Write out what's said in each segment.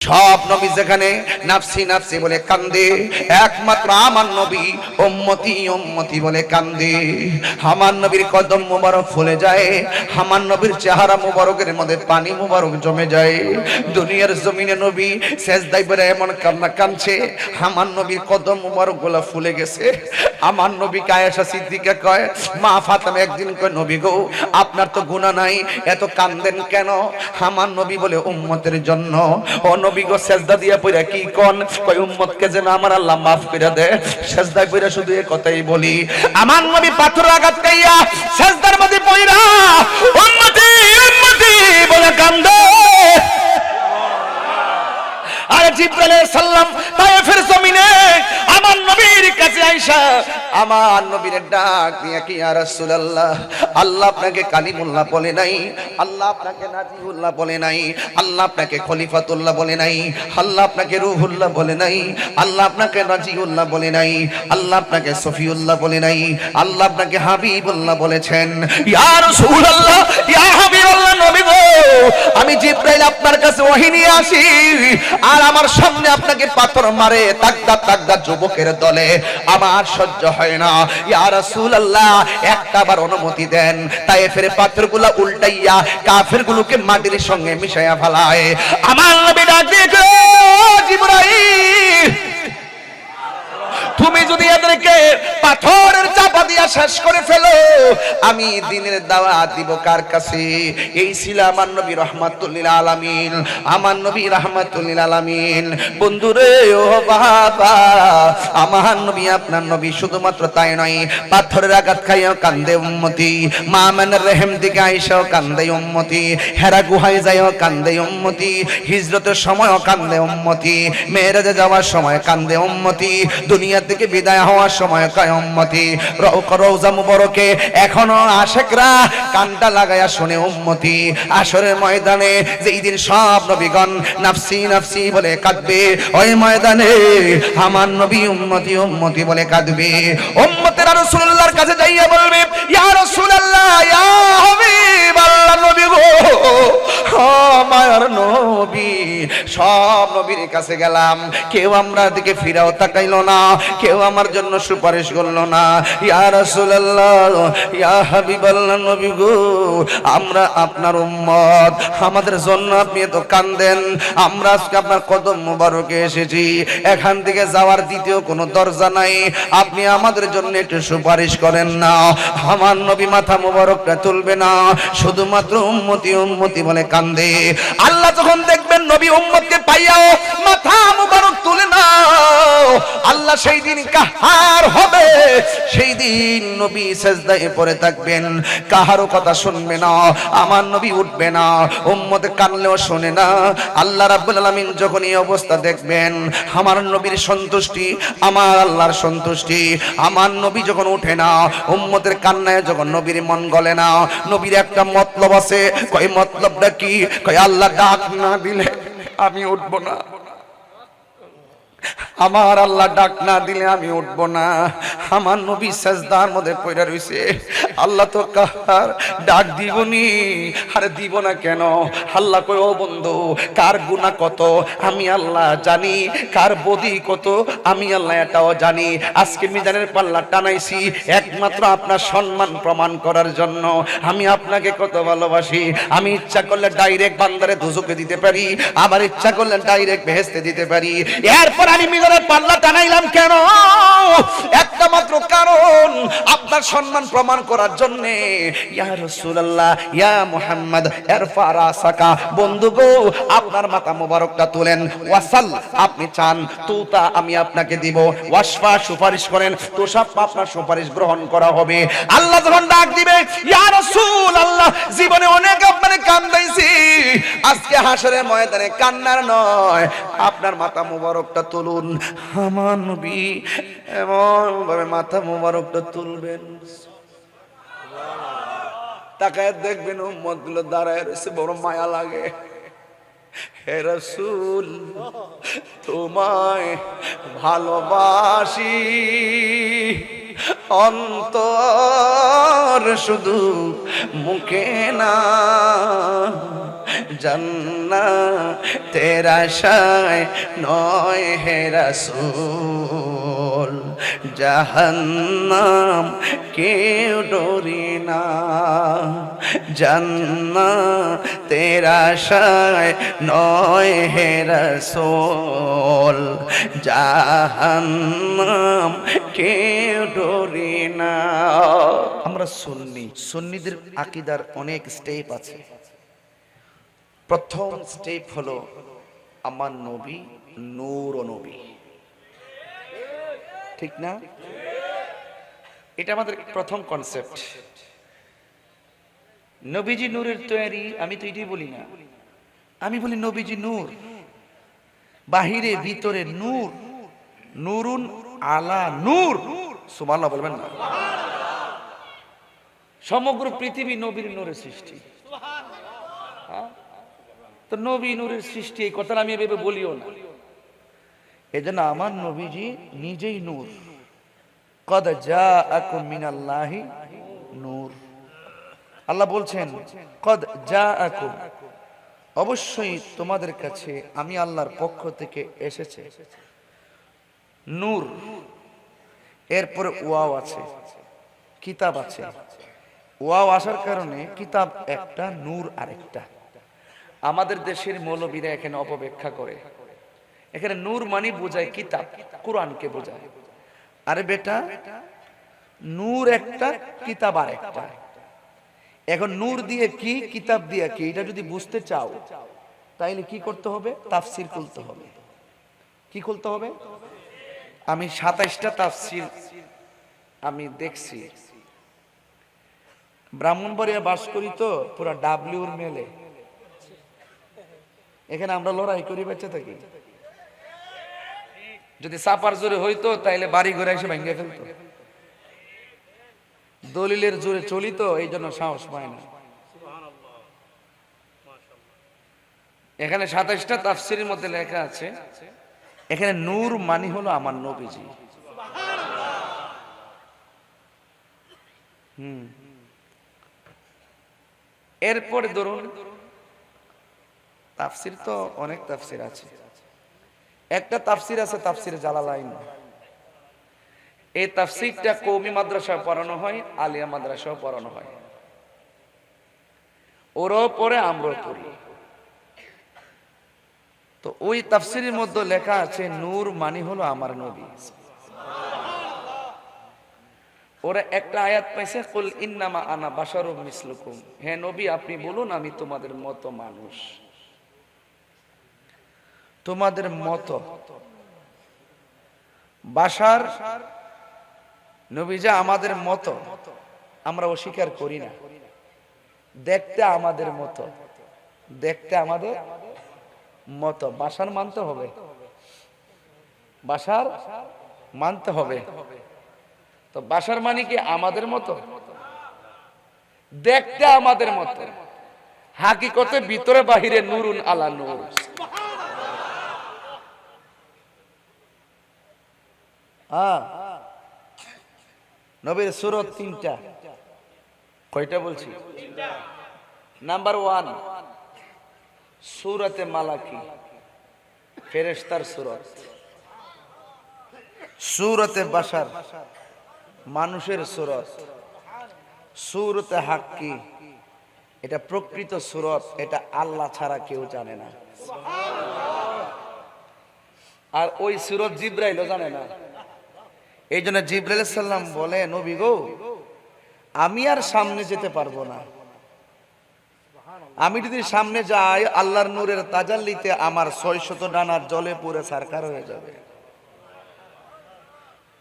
সব নবী যেখানে নাফসি নাফসি বলে কান্দে, একমাত্র আমার নবী উম্মতি উম্মতি বলে কান্দে। আমার নবীর কদম মুবারক ফুলে যায়, আমার নবীর চেহারা মুবারকের মধ্যে পানি মুবারক জমে যায়। দুনিয়ার জমিনে নবী সেজদায় পড়ে এমন কান্না কাঁদছে, আমার নবীর কদম মুবারক গুলা ফুলে গেছে। আমার নবীকে আয়েশা সিদ্দিকা কয়, মা ফাতেমা একদিন কয়, নবী গো আপনার তো গুনাহ নাই, এত কান্দেন কেন? আমার নবী বলে উম্মতের জন্য। ও নবী গো সেজদা দিয়া পড়া কি কোন? কই উম্মতকে যেন আমার আল্লাহ maaf করে দেয়, সেজদায় পড়া শুধু এই কথাই বলি। আমার নবী পাথর আঘাত খাইয়া সেজদার মধ্যে পড়া উম্মতি উম্মতি বলে কান্দে। আর জিবরাইল আলাইহিস সালাম তায়েফের জমিনে আমার নবীর কাছে আয়েশা আমার নবীর ডাক দিয়া কি, ইয়া রাসূলুল্লাহ, আল্লাহ আপনাকে কালিমুল্লাহ বলে নাই, আল্লাহ আপনাকে নাজিউল্লাহ বলে নাই, আল্লাহ আপনাকে খলিফাতুল্লাহ বলে নাই, আল্লাহ আপনাকে রূহুল্লাহ বলে নাই, আল্লাহ আপনাকে নাজিউল্লাহ বলে নাই, আল্লাহ আপনাকে সফিউল্লাহ বলে নাই, আল্লাহ আপনাকে হাবিবুল্লাহ বলেছেন। ইয়া রাসূলুল্লাহ, ইয়া হাবিবাল্লাহ, নবী গো আমি জিবরাইল আপনার কাছে ওহী নিয়ে আসি, আর আমার সামনে আপনাকে পাথর মারে তাকদা তাকদা যুবকের দলে, আমার সহ্য হয় না। ইয়া রাসূলুল্লাহ একটাবার অনুমতি দেন, তায়েফের পাথরগুলো উল্টাইয়া কাফেরগুলোকে মাটির সঙ্গে মিশাইয়া ফেলায়। আমার নবী ডাক দিয়ে জিবরাইল, তুমি যদি এদেরকে পাথরের চাপা দিয়া শেষ করে ফেলো, আমি দ্বীনের দাওয়াত দিব কার কাছে? এই ছিল আমার নবী রাহমাতুল লিল আলামিন, আমার নবী রাহমাতুল লিল আলামিন। বন্ধুরে ও বাবা, আমার নবী আপনার নবী শুধুমাত্র তাই নয়, পাথরের আঘাত খাইয়া কান্দে উম্মতি, মা আমিনার রহিম দিকে আয়েশাও কান্দে উম্মতি, হেরা গুহায় যায়ও কান্দে উম্মতি, হিজরতের সময়ও কান্দে উম্মতি, মেরাজে যাওয়ার সময় কান্দে উম্মতি, দুনিয়া থেকে বিদায় হওয়ার সময় কয় উম্মতি। রওজা মুবারকে এখনো আশিকরা কানটা লাগায়া শুনে উম্মতি। আসরের ময়দানে যেই দিন সব নবীগণ নাফসি নাফসি বলে কাঁদবে, ওই ময়দানে আমার নবী উম্মতি উম্মতি বলে কাঁদবে। উম্মতেরা রাসূলুল্লাহর কাছে যাইয়া বলবে, ইয়া রাসূলুল্লাহ, ইয়া হাবিবাল্লাহ, নবী গো আমার নবী। সব নবীর কাছে গেলাম, কেউ আমরা দিকে ফিরাও তাকাইলো না, কেউ আমার জন্য সুপারিশ করলো না। ইয়া রাসূলুল্লাহ, ইয়া হাবিবাল্লাহ, নবী গো আমরা আপনার উম্মত, আমাদের জন্য আপনি এত কান্দেন, আমরা আজকে আপনার কদম মুবারকে এসেছি, এখান থেকে যাওয়ার দ্বিতীয় কোনো দরজা নাই, আপনি আমাদের জন্য একটু সুপারিশ করেন না। আমার নবী মাথা মুবারকটা তুলবে না, শুধুমাত্র উম্মতি উম্মতি বলে কান্দে। আল্লাহ যখন দেখবেন নবী উম্মতকে পাইয়াও মাথা মুবারক তুলে না, আল্লাহ সেই দিন কাহার হবে, সেই দিন নবী সেজদায় পড়ে থাকবেন, কাহারও কথা শুনবে না, আমার নবী উঠবে না, উম্মত কানলেও শুনে না। আল্লাহ রাব্বুল আলামিন যখন এই অবস্থা দেখবেন, আমার নবীর সন্তুষ্টি আমার আল্লাহর সন্তুষ্টি, আমার নবী যখন উঠে না, উম্মতের কান্নায় যখন নবীর মন গলে না, নবীর একটা মতলব আছে, কই মতলবটা কি? কই আল্লাহ ডাক না দিলে আমি উঠবো না, আমার আল্লাহ ডাক না দিলে আমি উঠবো না। আমার নবী সেজদার মধ্যে পড়ে রইছে, আল্লাহ তো কার ডাক দিবনি, আরে দিব না কেন? আল্লাহ কই, ও বন্ধু কার গুনাহ কত আমি আল্লাহ জানি, কার বদি কত আমি আল্লাহ এটাও জানি। আজকে মিজানের পাল্লা টানাইছি একমাত্র আপনার সম্মান প্রমাণ করার জন্য। আমি আপনাকে কত ভালোবাসি, আমি ইচ্ছা করলে ডাইরেক্ট বান্দারে দুজকে দিতে পারি, আবার ইচ্ছা করলে ডাইরেক্ট বেহেশতে দিতে পারি। এরপর আমি মিজানের পাল্লা টানাইলাম কেন? একটা মাত্র কারণ, আপনার সম্মান প্রমাণ করার জন্য। ইয়া রাসূলুল্লাহ, ইয়া মুহাম্মদ ইরফা রাসাকা, বন্ধু গো আপনার মাথা মোবারকটা তুলেন, ওয়াসাল আপনি চান, তুতা আমি আপনাকে দিব, ওয়াসফা সুপারিশ করেন, তোষাপ আপনার সুপারিশ গ্রহণ করা হবে। আল্লাহ যখন ডাক দিবে, ইয়া রাসূলুল্লাহ জীবনে অনেক আপনারে কান্দাইছি, আজকে হাসরের ময়দানে কান্নার নয়, আপনার মাথা মোবারকটা তুলুন। আমার নবী এমন ভাবে মাথা মোবারকটা তুলবেন, তাকায় দেখবেন উম্মত গুলো দাঁড়ায় রয়েছে, বড় মায়া লাগে। হে রাসূল তোমায় ভালোবাসি, অন্তর শুধু মুখে না, জান্নাতের আশায় নয় হে রাসূল, জাহান্নাম কেউ ডরি না। জান্নাতের আশায় নয় হে রাসূল, জাহান্নাম কেউ ডরি না। আমরা সুন্নিদের আকীদার অনেক স্টেপ আছে। প্রথম স্টেপ হলো আমার নবী নূর ও নবী, ঠিক না? এটা আমাদের প্রথম কনসেপ্ট। নবীজি নূরের তৈরি, আমি তো এটাই বলি না, আমি বলি নবীজি নূর, বাহিরে ভিতরে নূর, নূরুন আলা নূর। সুবহানাল্লাহ বলবেন না? সমগ্র পৃথিবী নবীর নূরের সৃষ্টি। তো নবী নূরের সৃষ্টি, এই কথাটা আমি এভাবে বলিও না। এজন্য আমার নবীজি নিজেই নূর। কদ জাআকুম মিনাল্লাহি নূর, আল্লাহ বলছেন কদ জাআকুম, অবশ্যই তোমাদের কাছে আমি আল্লাহর পক্ষ থেকে এসেছে নূর। এরপরে ওয়াও আছে, কিতাব আছে। ওয়াও আসার কারণে কিতাব একটা, নূর আরেকটা। আমাদের দেশের মৌলবীরা এখানে অপব্যাখ্যা করে, এখানে নূর মানে বোঝায় কিতাব, কোরআনকে বোঝায়। আরে বেটা, নূর একটা, কিতাব আরেকটা। এখন নূর দিয়ে কি, কিতাব দিয়ে কি, এটা যদি বুঝতে চাও তাইলে কি করতে হবে? তাফসির খুলতে হবে। কি খুলতে হবে? আমি 27টা তাফসির আমি দেখছি। ব্রাহ্মণবাড়িয়া বাস করি তো, পুরা ডাব্লিউর মেলে। এখানে আমরা লড়াই করি, বেঁচে থাকি। যদি চাপার জোরে হইতো তাইলে বাড়ি ঘরে এসে ভেঙে ফেলতো। দলিলের জোরে চলি তো, এই জন্য সাহস পায় না। এখানে 27টা তাফসিরের মধ্যে লেখা আছে, এখানে নূর মানি হলো আমার নবীজি। এরপরে ধরুন তাফসির, তো অনেক তাফসির আছে। একটা তাফসির আছে তাফসির জালালাইন। এই তাফসিরটা কওমি মাদ্রাসায় পড়ানো হয়, আলিয়া মাদ্রাসায় পড়ানো হয়। ওরাও পড়ে, আমরাও পড়ি। তো ওই তাফসিরের মধ্যে লেখা আছে নূর মানি হলো আমার নবী। ওরা একটা আয়াত পাইছে, কুল ইন্নামা আনা বাশারুম মিসলুকুম, হে নবী আপনি বলুন আমি তোমাদের মতো মানুষ। তোমাদের মতো বাশার, নবীজি আমাদের মতো, আমরা অস্বীকার করি না। দেখতে আমাদের মতো, দেখতে আমাদের মতো, বাশার মানতে হবে, বাশার মানতে হবে। তো বাশার মানে কি? আমাদের মতো, দেখতে আমাদের মতো, হাকিকতে ভিতরে বাহিরে নূরুন আলা নূর। নবীর সূরত 3টা। কয়টা বলছি? নাম্বার 1 সূরতে মালাকি, ফেরেশতার সূরত। সূরতে বাশার, মানুষের সূরত। সূরতে হাক্কি, এটা প্রকৃত সূরত, এটা আল্লাহ ছাড়া কেউ জানে না। আর ওই সূরত জিবরাইলও জানে না। এই জন্য জিবরাইল সাল্লাম বলে, নবী গো আমি আর সামনে যেতে পারবো না। আমি যদি সামনে যাই আল্লাহর নূরের তাজাল্লিতে আমার 600 ডানার জলে পুরে সারকার হয়ে যাবে।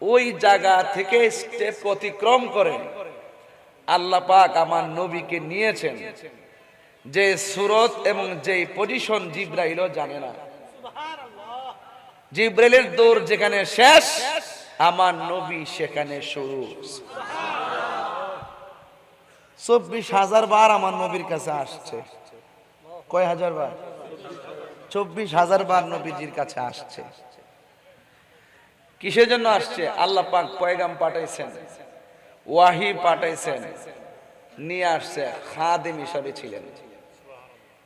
ওই জায়গা থেকে স্টেপ অতিক্রম করে আল্লাহ পাক আমার নবীকে নিয়েছেন, যে সূরত এবং যে পজিশন জিবরাইলও জানে না। জিবরাইলের দৌড় যেখানে শেষ, আমার নবী সেখানে শুরু। 24,000 বার আমার নবীর কাছে আসছে। কয় হাজার বার? 24,000 বার নবীজির কাছে আসছে। কিসের জন্য আসছে? আল্লাহ পাক পয়গাম পাঠাইছেন, ওয়াহি পাঠাইছেন, নিয়ে আসছে, খাদেম হিসাবে ছিলেন।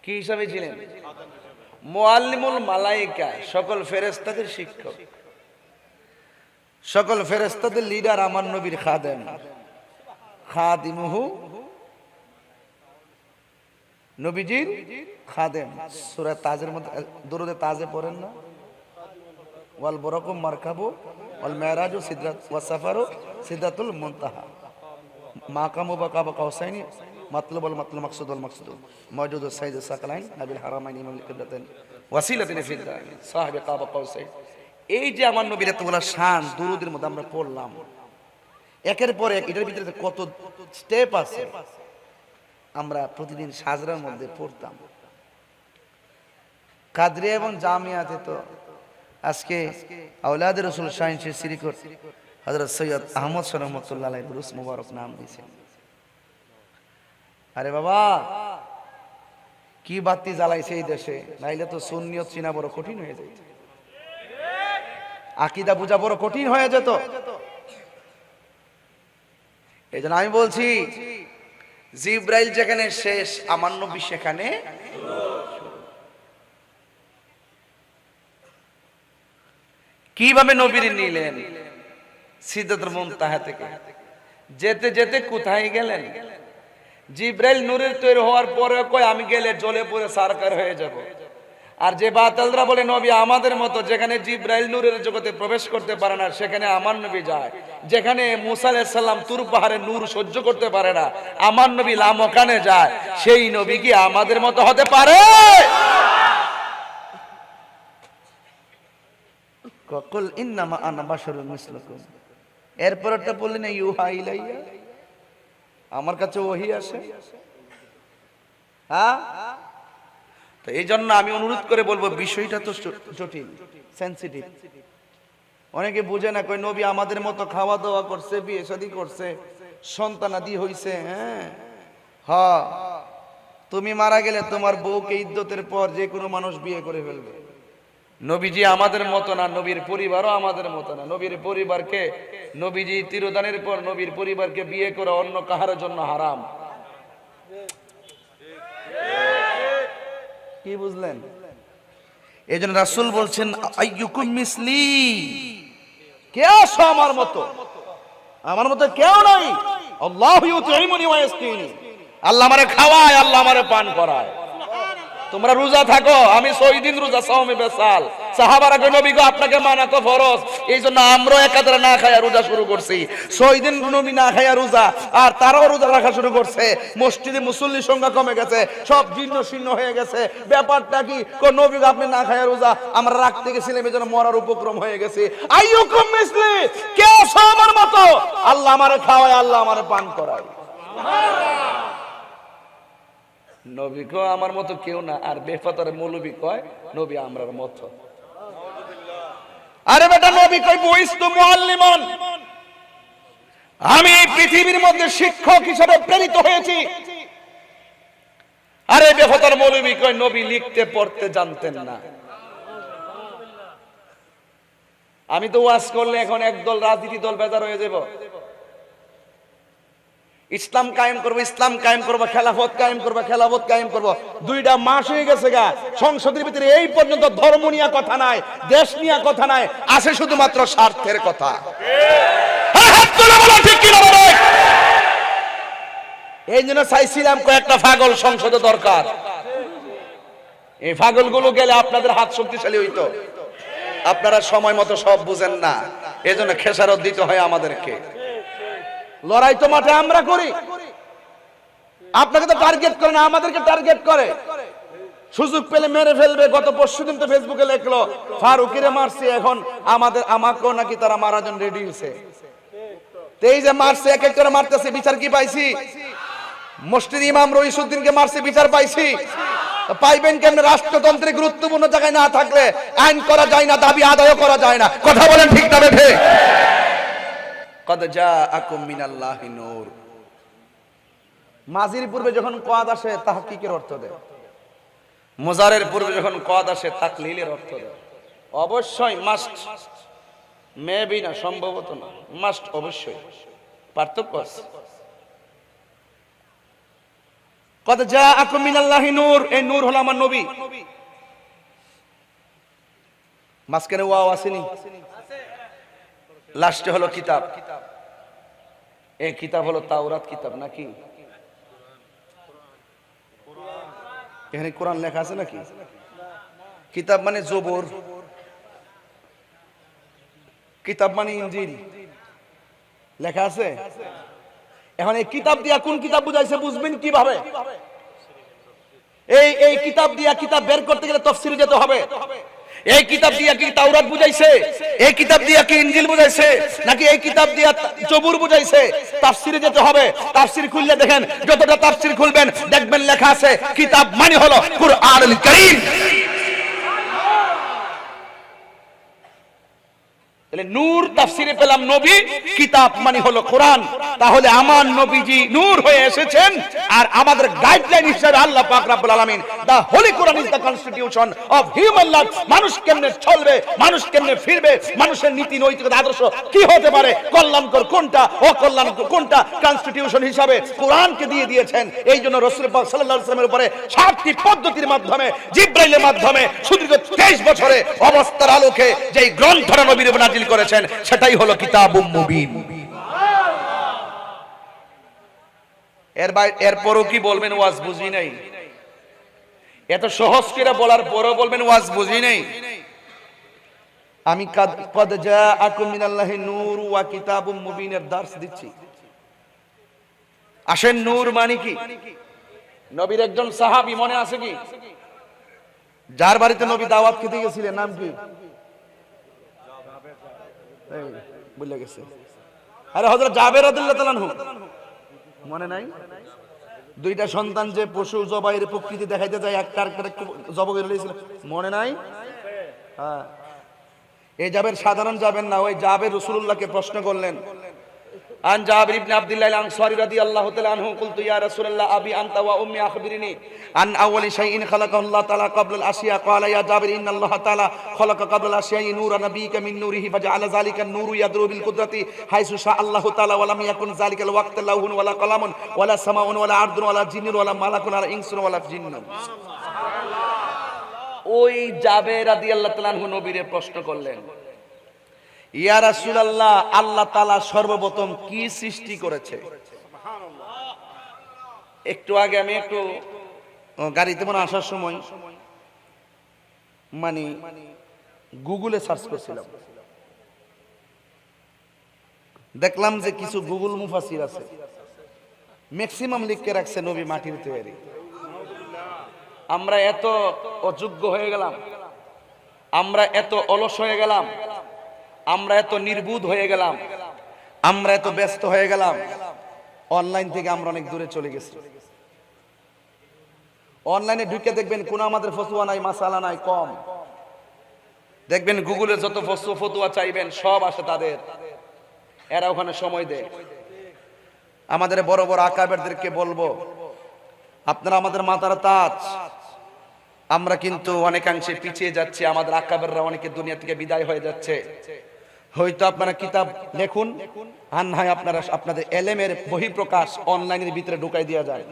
কি হিসাবে ছিলেন? মুআল্লিমুল মালায়েকা, সকল ফেরেশতাদের শিক্ষক, সকল ফেরেশতাদের লিডার আমার নবীর খাদেম, খাদিমুহু, নবীজির খাদেম। সূরা তাজের মধ্যে দুরুদে তাজে পড়েন না? ওয়াল বুরাকু মারকাবু ওয়াল মেরাজু সিদরাত ওয়াস সাফারু সিদরাতুল মুনতাহা মাকামু বাকাবা কাউসাইনি মাতলুব ওয়াল মাতলুব মাকসুদ ওয়াল মাকসুদ মওজুদু সাইয়্যিদ সাকালাইন নবীল হারামাইন ইমামুল কিবলাতাইন ওয়াসিলাতিন ফিদ দার সাহিবে কাবা কাউসাইন। এই যে আমার নবীর এতগুলা শান দুরুদের মধ্যে আমরা পড়লাম, একের পর এক, এটার ভিতরে কত স্টেপ আছে আমরা প্রতিদিন সাজরার মধ্যে পড়তাম। কাদরিয়া এবং জামিয়াতে তো আজকে আওলাদ রাসূল শাহিন শ্রীকোট হযরত সৈয়দ আহমদ শাহ রহমাতুল্লাহ আলাইহি দুরুস মুবারক নাম দিয়েছেন। আরে বাবা, কি বাতি জ্বালাইছে এই দেশে, নাইলে তো সুন্নিয়ত চিনা বড় কঠিন হয়ে যেত, আকীদা বুঝা বড় কঠিন হয়ে যেত। এই জন্য আমি বলছি, জিবরাইল যেখানে শেষ, আমার নবী সেখানে। কিভাবে নবীর নিলেন সিদরাতুল মুনতাহা থেকে? যেতে যেতে কোথায় গেলেন? জিবরাইল নূরের তৈরি হওয়ার পরে কয় আমি গেলে জ্বলে পুড়ে সারকার হয়ে যাব। আর যে বাতালরা বলে নবী আমাদের মতো, যেখানে জিবরাইল নূরের জগতে প্রবেশ করতে পারে না সেখানে আমার নবী যায়। যেখানে মুসা আলাইহিস সালাম তুর পাহাড়ে নূর সহ্য করতে পারে না, আমার নবী লামকানে যায়। সেই নবী কি আমাদের মতো হতে পারে? কুল ইন্নামা আনা বাশারুন মিসলুকুম। এরপরটা বললেন ইউহা ইলাইয়া, আমার কাছে ওহী আসে। হ্যাঁ, তো এই জন্য আমি অনুরোধ করে বলবো, বিষয়টা তো জটিল, সেনসিটিভ। অনেকে বুঝে না, কই নবী আমাদের মতো খাওয়া দাওয়া করছে, বিয়ে শাদী করছে, সন্তানাদি হইছে। হ্যাঁ, তুমি মারা গেলে তোমার বউকে ইদ্যতের পর যে কোনো মানুষ বিয়ে করে ফেলবে। নবীজি আমাদের মতো না, নবীর পরিবারও আমাদের মতো না। নবীর পরিবারকে, নবীজি তিরোধানের পর নবীর পরিবারকে বিয়ে করা অন্য কাহার জন্য হারাম। কি বুঝলেন? এই জন্য রাসূল বলছেন আইয়ুকুম মিসলি, কে আছো আমার মতো? আমার মতো কেউ নাই। আল্লাহু ইউতিমুনি ওয়া ইয়াসকিনি, আল্লাহ আমারে খাওয়ায়, আল্লাহ আমারে পান করায়। তোমরা রোজা থাকো, আমি 6 দিন রোজা, সাওমে বেসাল। সাহাবারা কই নবী গো আপনাকে মানা তো ফরজ, এইজন্য আমরাও একাধারে না খায়া রোজা শুরু করছি। 6 দিন নবী না খায়া রোজা, আর তারাও রোজা রাখা শুরু করছে। মসজিদে মুসল্লির সংখ্যা কমে গেছে, সব জীর্ণ শীর্ণ হয়ে গেছে। ব্যাপারটা কি? কই নবী গো আপনি না খায়া রোজা, আমরা রাখতে গেছিলাম, এজন্য মরার উপক্রম হয়ে গেছে। আইয়ুকুম মিসলি, কে আছো আমার মতো? আল্লাহ আমারে খাওয়ায়, আল্লাহ আমারে পান করায়। নবী কয় আমার মতো কেউ না, আর বেফাতার মৌলবী কয় নবী আমরার মতো। আরে বেটা, নবী কয় বুইস্তু মুআল্লিমান, আমি এই পৃথিবীর মধ্যে শিক্ষক হিসেবে প্রেরিত হয়েছি। আরে বেফাতার মৌলবী কয় নবী লিখতে পড়তে জানতেন না। আমি তো ওয়াজ করলে এখন একদল রাজনীতি দল বেজার হয়ে যাব। ইসলাম কায়েম করবো, ইসলাম কায়েম করবো, খেলাফত কায়েম করবো, খেলাফত কায়েম করবো। 2টা মাস হয়ে গেছে গা, সংসদের ভিতরে এই পর্যন্ত ধর্ম নিয়ে কথা নাই, দেশ নিয়ে কথা নাই, আছে শুধুমাত্র স্বার্থের কথা। এই জন্য চাইছিলাম কয়েকটা পাগল সংসদে দরকার। এই পাগলগুলো গেলে আপনাদের হাত শক্তিশালী হইতো। আপনারা সময় মতো সব বুঝেন না, এই জন্য খেসারত দিতে হয় আমাদেরকে। লড়াই তো মাঠে আমরা করি, আপনাকে তো টার্গেট করে না, আমাদেরকে টার্গেট করে। সুযোগ পেলে মেরে ফেলবে। গত পরশুদিন তো ফেসবুকে লেখলো ফারুকিরে মারছে, এখন আমাকেও নাকি তারা মারার জন্য রেডি হয়েছে। এই যে মারছে, এক এক করে মারতেছে, বিচার কি পাইছি? মসজিদ ইমাম রইসুদ্দিনকে মারছে, বিচার পাইছি? পাইবেন কেন? রাষ্ট্রতন্ত্রে গুরুত্বপূর্ণ জায়গায় না থাকলে আইন করা যায় না, দাবি আদায় করা যায় না। কথা বলেন ঠিক না বেঠে? কদ জাআকুম মিনাল্লাহি নূর। মাজির পূর্বে যখন কদ আসে তাহকিকের অর্থ দেয়, মুজারের পূর্বে যখন কদ আসে তাকলিলের অর্থ দেয়। অবশ্যই মাস্ট, মেবি না, সম্ভবত না, মাস্ট অবশ্যই। পার্থক্য আছে। কদ জাআকুম মিনাল্লাহি নূর, এই নূর হলো আমার নবী। মাঝখানে ওয়াও আসেনি, লাস্টে হলো কিতাব। এই কিতাব হলো তাওরাত কিতাব নাকি? এখানে কোরআন লেখা আছে নাকি? কিতাব মানে জবর, কিতাব মানে ইনজিল, লেখা আছে। এখন এই কিতাব দিয়া কোন কিতাব বুঝাইছে বুঝবেন কিভাবে? এই কিতাব দিয়া কিতাব বের করতে গেলে তাফসীরে যেতে হবে। এই কিতাব দিয়া কি তাওরাত বুঝাইছে, এই কিতাব দিয়া কি ইনজিল বুঝাইছে, নাকি এই কিতাব দিয়া জবুর বুঝাইছে? তাফসীরে যেতে হবে। তাফসীর খুললে দেখেন, যতটা তাফসীর খুলবেন দেখবেন লেখা আছে কিতাব মানে হলো কুরআনুল কারীম। তাহলে নূর তাফসীরে পেলাম নবী, কিতাব মানে হলো কোরআন। তাহলে আমার নবীজি নূর হয়ে এসেছেন, আর আমাদের গাইডলাইন হিসেবে আল্লাহ পাক রব্বুল আলামিন, the holy Quran is the constitution of human life. মানুষ কেমনে চলবে, মানুষ কেমনে ফিরবে, মানুষের নীতি নৈতিকতা আদর্শ কি হতে পারে, কল্যাণকর কোনটা, অকল্যাণকর কোনটা, কনস্টিটিউশন হিসাবে কোরআনকে দিয়ে দিয়েছেন। এই জন্য রাসূল পাক সাল্লাল্লাহু আলাইহি ওয়াসাল্লামের উপরে 7টি পদ্ধতির মাধ্যমে, জিবরাইলের মাধ্যমে সুদীর্ঘ 23 বছরে অবস্থার আলোকে যেই গ্রন্থটা নবীর উপর নাজিল করেছেন সেটাই হলো কিতাবুম মুবিন। এরপরও কি বলবেন ওয়াজ বুঝি নাই? এত সহজ করে বলার পরও বলবেন ওয়াজ বুঝি নাই? আমি কদ জাআকুম মিনাল্লাহি নূর ওয়া কিতাবুম মুবিনের দার্স দিচ্ছি। আসেন, নূর মানে কি? নবীর একজন সাহাবী মনে আছে কি, যার বাড়িতে নবী দাওয়াত খেতে গেছিলেন, নাম কি? ভুলে গেছে। আরে হযরত জাবের রাদিয়াল্লাহু তাআলা আনহু, মনে নাই? দুইটা সন্তান যে পশু জবাইয়ের প্রকৃতি দেখাইতে যায়, একটা আরেকটা জবাই করে দিয়েছিল, মনে নাই? হ্যাঁ, এই জাবের সাধারণ জাবের না, ওই জাবের রাসূলুল্লাহকে প্রশ্ন করলেন। আন জাবির ইবনে আব্দুল্লাহ আল আনসারী রাদিয়াল্লাহু তাআলা আনহু কুলতু ইয়া রাসূলুল্লাহ আবি আনতা ওয়া উম্মি আখবিরনি আন আউয়ালি শাইইন খালাকাহু আল্লাহ তাআলা ক্বাবলা আল আশিয়া ক্বালা ইয়া জাবির ইন্নাল্লাহ তাআলা খালাকা ক্বাবলা আল আশিয়া নূরা নাবিয়্যিকা মিন নূরিহি ফাজআলা যালিকা আন-নূরু ইয়াদরু বিল কুদরাতি হাইসু শা আল্লাহু তাআলা ওয়া লাম ইয়াকুন যালিকা আল-ওয়াক্ত লাহুন ওয়ালা কালামুন ওয়ালা সামাউন ওয়ালা আরদুন ওয়ালা জিন্নুন ওয়ালা মালাকুন ওয়ালা ইনসুন ওয়ালা জিন্নুন। সুবহানাল্লাহ। ওই জাবের রাদিয়াল্লাহু তাআলা আনহু নবীরে প্রশ্ন করলেন, ইয়া রাসূলুল্লাহ, আল্লাহ তাআলা সর্বপ্রথম কি সৃষ্টি করেছে? একটু আগে আমি একটু গাড়িতে মনে আসার সময় মানে গুগলে সার্চ করছিলাম, দেখলাম যে কিছু গুগল মুফাসসির আছে, ম্যাক্সিমাম লিখে রাখছে নবী মাটির তৈরি। আমরা এত অযোগ্য হয়ে গেলাম, আমরা এত অলস হয়ে গেলাম, আমরা এত নির্বুধ হয়ে গেলাম, আমরা এত ব্যস্ত হয়ে গেলাম, অনলাইন থেকে আমরা অনেক দূরে চলে গেছি। অনলাইনে ঢুকে দেখবেন কোন আমাদের ফতোয়া নাই, মাসালা নাই, কম দেখবেন গুগলে যত ফতোয়া চাইবেন সব আসে তাদের, এরা ওখানে সময় দেয়। আমাদের বড় বড় আকাবেরদেরকে বলবো, আপনারা আমাদের মাথার তাজ, আমরা কিন্তু অনেকাংশে পিছিয়ে যাচ্ছি, আমাদের আকাবেররা অনেকে দুনিয়া থেকে বিদায় হয়ে যাচ্ছে। হয়তো আপনারা কিতাব লেখুন, আর না হয় আপনারা আপনাদের এলেমের বহিঃপ্রকাশ অনলাইনের ভিতরে ঢুকাই দেওয়া যায়।